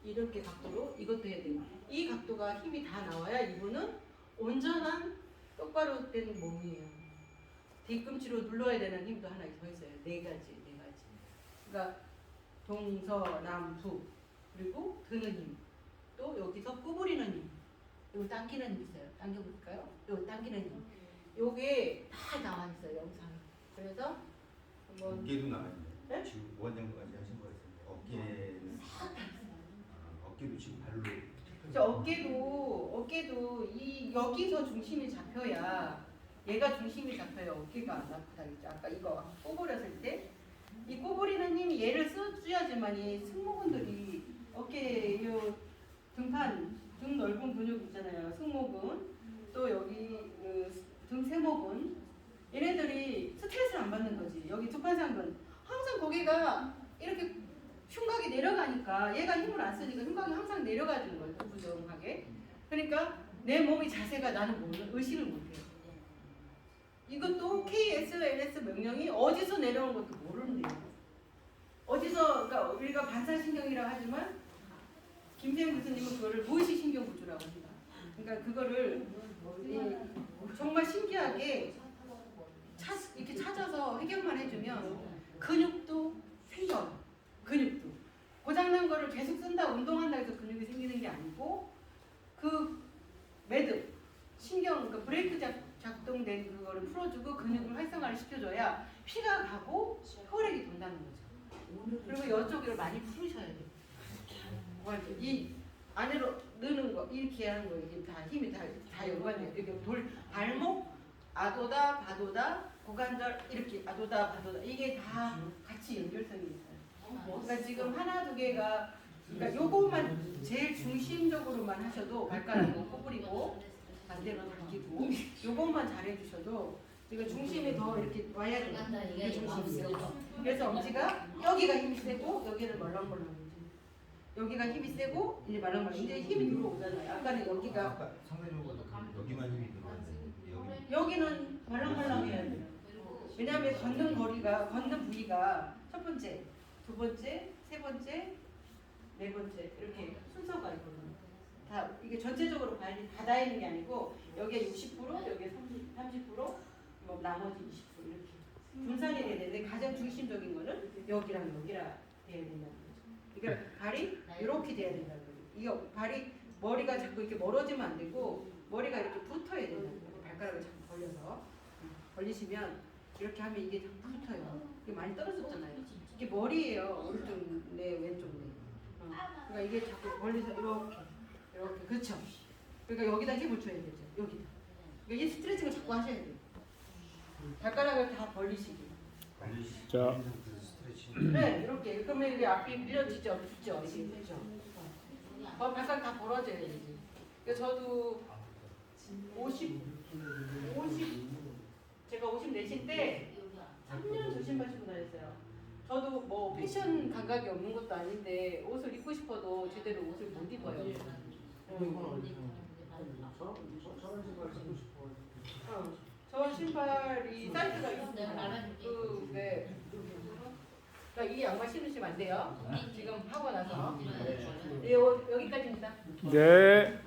이렇게 각도로 이것도 해야 되고 이 각도가 힘이 다 나와야 이분은 온전한 똑바로 된 몸이에요. 뒤꿈치로 눌러야 되는 힘도 하나 더 있어요. 네 가지. 그러니까 동서남북 그리고 드는 힘. 또 여기서 구부리는 힘. 이거 당기는 힘 있어요. 당겨볼까요? 이거 당기는 힘. 요게 다 나와 있어요. 영상에. 그래서 한번 어깨도 나왔네. 네? 지금 원장까지 하신 거 같은데 어깨도 지금 발로 어깨도 여기서 중심이 잡혀야 얘가 중심이 잡혀야 어깨가 안 아프다 그랬죠. 아까 이거 꼬부렸을 때 이 꼬부리는 힘이 얘를 써줘야지만이 승모근들이 어깨 요 등판 등 넓은 근육 있잖아요. 승모근 또 여기 등 세모근 얘네들이 스트레스를 안 받는 거지. 여기 두판상근 항상 고개가 이렇게 흉곽이 내려가니까 얘가 힘을 안 쓰니까 흉곽이 항상 내려가는 거예요. 부정하게. 그러니까 내 몸의 자세가 나는 의식을 못해요. 이것도 KSLS 명령이 어디서 내려온 것도 모르는데요. 어디서 그러니까 우리가 반사신경이라고 하지만 김세영 교수님은 그거를 무의식 신경 구조라고 합니다. 그러니까 그거를 정말 신기하게 이렇게 찾아서 해결만 해주면 근육도 생겨. 근육도 고장난 거를 계속 쓴다 운동한다 해서 근육이 생기는 게 아니고 그 매듭 신경 그 브레이크 작동된 그거를 풀어주고 근육을 활성화를 시켜줘야 피가 가고 혈액이 돈다는 거죠. 그리고 이쪽으로 많이 풀으셔야 돼요. 이 안으로 넣는 거 이렇게 하는 거 이게 다 힘이 다 연관돼요. 이렇게 발목 아도다 바도다 고관절 이렇게 아도다 바도다 이게 다 같이 연결성이 있어요. 그러니까 지금 하나 두 개가 그러니까 요것만 제일 중심적으로만 하셔도 발가락을 꼬부리고 반대로 당기고 요것만 잘해주셔도 지금 중심이 더 이렇게 와야 돼요. 이게 중심이에요. 그래서 엄지가 여기가 힘이 세고 여기는 말랑말랑. 여기가 힘이 세고 이제 말랑말랑 이제 힘이 들어오잖아요. 아까는 여기가 아까 상대적으로 여기만 힘이 들어갔는데 여기는 말랑말랑해야 돼요. 왜냐하면 걷는 부위가 첫 번째, 두 번째, 세 번째, 네 번째 이렇게 순서가 있거든요. 다 이게 전체적으로 봐야지 다 닿는 게 아니고 여기에 60%, 여기에 30%, 뭐 나머지 20% 이렇게 분산이 돼야 되는데 가장 중심적인 거는 여기랑 여기라 돼야 된다는 거죠. 그러니까 발이 이렇게 돼야 된다는 거죠. 이거 발이 머리가 자꾸 이렇게 멀어지면 안 되고 머리가 이렇게 붙어야 된다는 거예요. 발가락을 자꾸 벌려서 벌리시면 이렇게 하면 이게 자꾸 붙어요. 이게 많이 떨어졌잖아요. 이게 머리예요. 오른쪽 내 왼쪽 내. 그러니까 이게 자꾸 벌려서 이렇게 그렇죠. 그러니까 여기다 힘을 줘야 되죠. 여기다. 그러니까 이 스트레칭을 자꾸 하셔야 돼요. 발가락을 다 벌리시기. 자. 스트레칭. 네, 이렇게. 그러면 이게 앞이 밀려지죠, 붙죠, 이게 붙죠. 발가락 다 벌어져야 되지. 그러니까 저도 제가 54인데 3년 조신 마시고 다녔어요. 저도 뭐 패션 감각이 없는 것도 아닌데 옷을 입고 싶어도 제대로 옷을 못 입어요. 저 신발이 사이즈가 있어요. 그러니까 이 양말 신으시면 안 돼요. 지금 하고 나서. 여기까지입니다. 네.